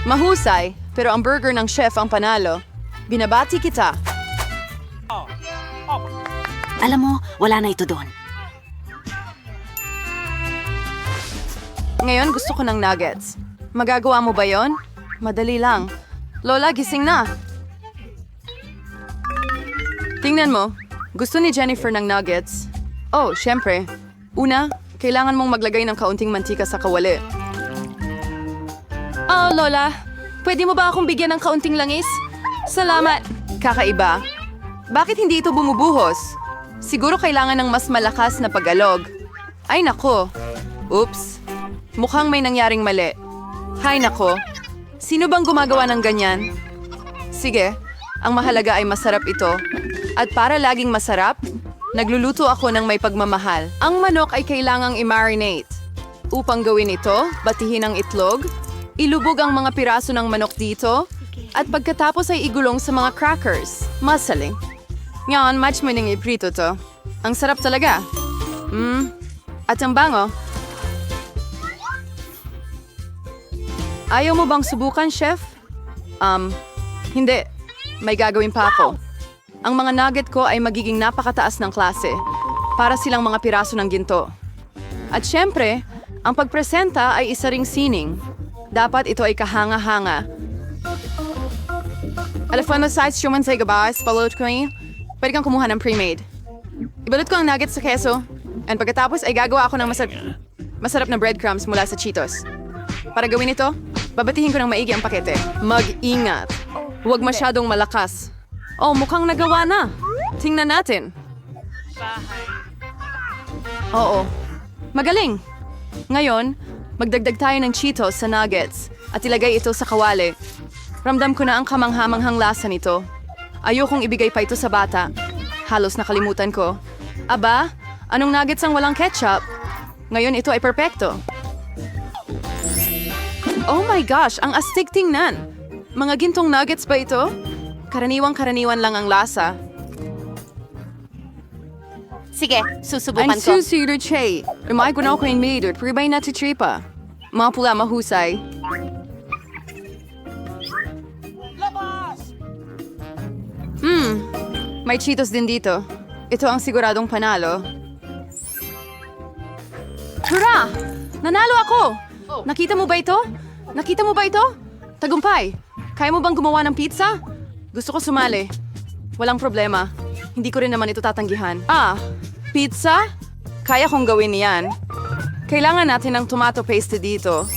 Mahusay, pero ang burger ng chef ang panalo. Binabati kita. Alam mo, wala na ito doon. Ngayon gusto ko ng nuggets. Magagawa mo ba yon? Madali lang. Lola, gising na. Tingnan mo. Gusto ni Jennifer ng nuggets. Oh, syempre. Una, kailangan mong maglagay ng kaunting mantika sa kawali. Oh, Lola. Pwede mo ba akong bigyan ng kaunting langis? Salamat. Kakaiba. Bakit hindi ito bumubuhos? Siguro kailangan ng mas malakas na pag-alog. Ay nako. Oops. Mukhang may nangyaring mali. Hay nako. Sino bang gumagawa ng ganyan? Sige, ang mahalaga ay masarap ito. At para laging masarap, nagluluto ako ng may pagmamahal. Ang manok ay kailangang i-marinate. Upang gawin ito, batihin ang itlog, ilubog ang mga piraso ng manok dito, at pagkatapos ay igulong sa mga crackers. Masaling. Ngayon, match mo nang iprito to. Ang sarap talaga. At ang bango. Ayaw mo bang subukan, chef? Hindi. May gagawin pa ako. Ang mga nugget ko ay magiging napakataas ng klase para silang mga piraso ng ginto. At syempre, ang pagpresenta ay isa ring sining. Dapat ito ay kahanga-hanga. Alam mo sa instrument sa gabas, palot ko niya, pwede kang kumuha ng pre-made. Ibalot ko ang nuggets sa keso, and pagkatapos ay gagawa ako ng masarap na breadcrumbs mula sa Cheetos. Para gawin ito, babatihin ko ng maigi ang pakete. Mag-ingat. Huwag masyadong malakas. Oh, mukhang nagawa na. Tingnan natin. Oo. Magaling. Ngayon, magdagdag tayo ng Cheetos sa nuggets at ilagay ito sa kawali. Ramdam ko na ang kamanghamanghang lasa nito. Ayokong ibigay pa ito sa bata. Halos nakalimutan ko. Aba, anong nuggets ang walang ketchup? Ngayon ito ay perpekto. Oh my gosh, ang astig tingnan. Mga gintong nuggets ba ito? Karaniwang-karaniwan lang ang lasa. Sige, susubukan Ang ko. susunod siya. Rumay ko na ako yung maid at pribay na titripa. Mga pula mahusay. May Cheetos din dito. Ito ang siguradong panalo. Hurra! Nanalo ako! Nakita mo ba ito? Nakita mo ba ito? Tagumpay! Kaya mo bang gumawa ng pizza? Gusto ko sumali. Walang problema. Hindi ko rin naman ito tatanggihan. Pizza? Kaya kong gawin yan. Kailangan natin ng tomato paste dito.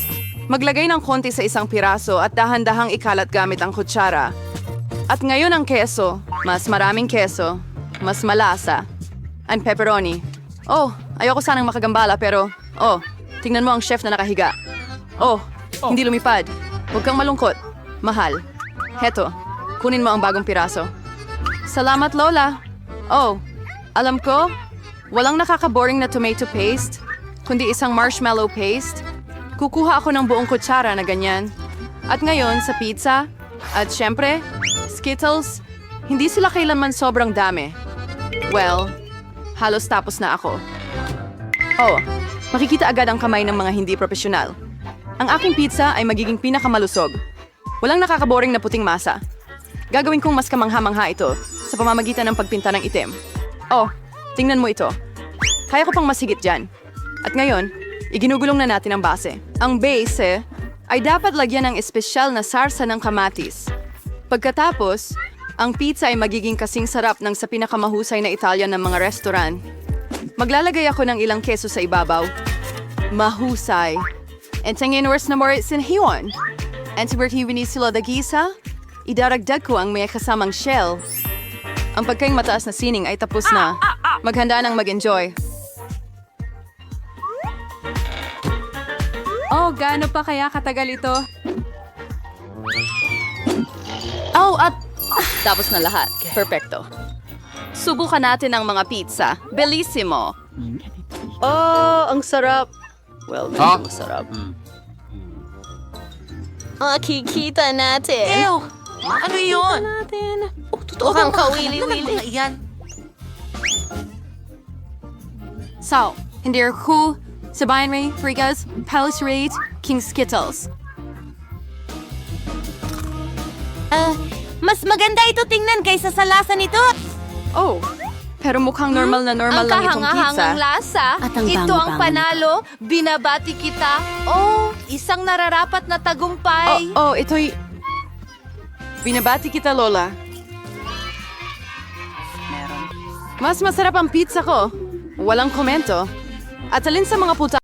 Maglagay ng konti sa isang piraso at dahan-dahang ikalat gamit ang kutsara. At ngayon ang keso. Mas maraming keso. Mas malasa. And pepperoni. Oh, ayoko sanang makagambala pero... Oh, tingnan mo ang chef na nakahiga. Oh, hindi lumipad. Huwag kang malungkot. Mahal. Heto, kunin mo ang bagong piraso. Salamat, Lola. Oh, alam ko, walang nakakaboring na tomato paste, kundi isang marshmallow paste. Kukuha ako ng buong kutsara na ganyan. At ngayon sa pizza, at syempre, Skittles, hindi sila kailanman sobrang dami. Well, halos tapos na ako. Oh, makikita agad ang kamay ng mga hindi profesional. Ang aking pizza ay magiging pinakamalusog. Walang nakakaboring na puting masa. Gagawin kong mas kamangha-mangha ito sa pamamagitan ng pagpinta ng itim. Oh, tingnan mo ito. Kaya ko pang masigit dyan. At ngayon, iginugulong na natin ang base. Ang base ay dapat lagyan ng espesyal na sarsa ng kamatis. Pagkatapos, ang pizza ay magiging kasing sarap ng sa pinakamahusay na Italian ng mga restaurant. Maglalagay ako ng ilang keso sa ibabaw. Mahusay. And tingin worse na more sinhiwan. And sa bertiwini sila dagisa, idaragdag ko ang may kasamang shell. Ang pagkaing mataas na sining ay tapos na. Maghanda nang mag-enjoy. Oh, gaano pa kaya katagal ito? Oh, at tapos na lahat. Perfecto. Subukan natin ang mga pizza. Bellissimo. Oh, ang sarap. Well, medyo masarap. Makikita natin. Ew! Ano yun? Mukhang kawili-wili. So, hindi ako sabayan Ray, Frigas, Palace Raid, King Skittles. Mas maganda ito tingnan kaysa sa lasa nito. Oh, pero mukhang normal na normal lang itong pizza. lasa. At ang Ito ang bango-bango panalo. Binabati kita. Oh, isang nararapat na tagumpay. Ito'y... Binabati kita, Lola. Mas masarap ang pizza ko. Walang komento. At alin sa mga puta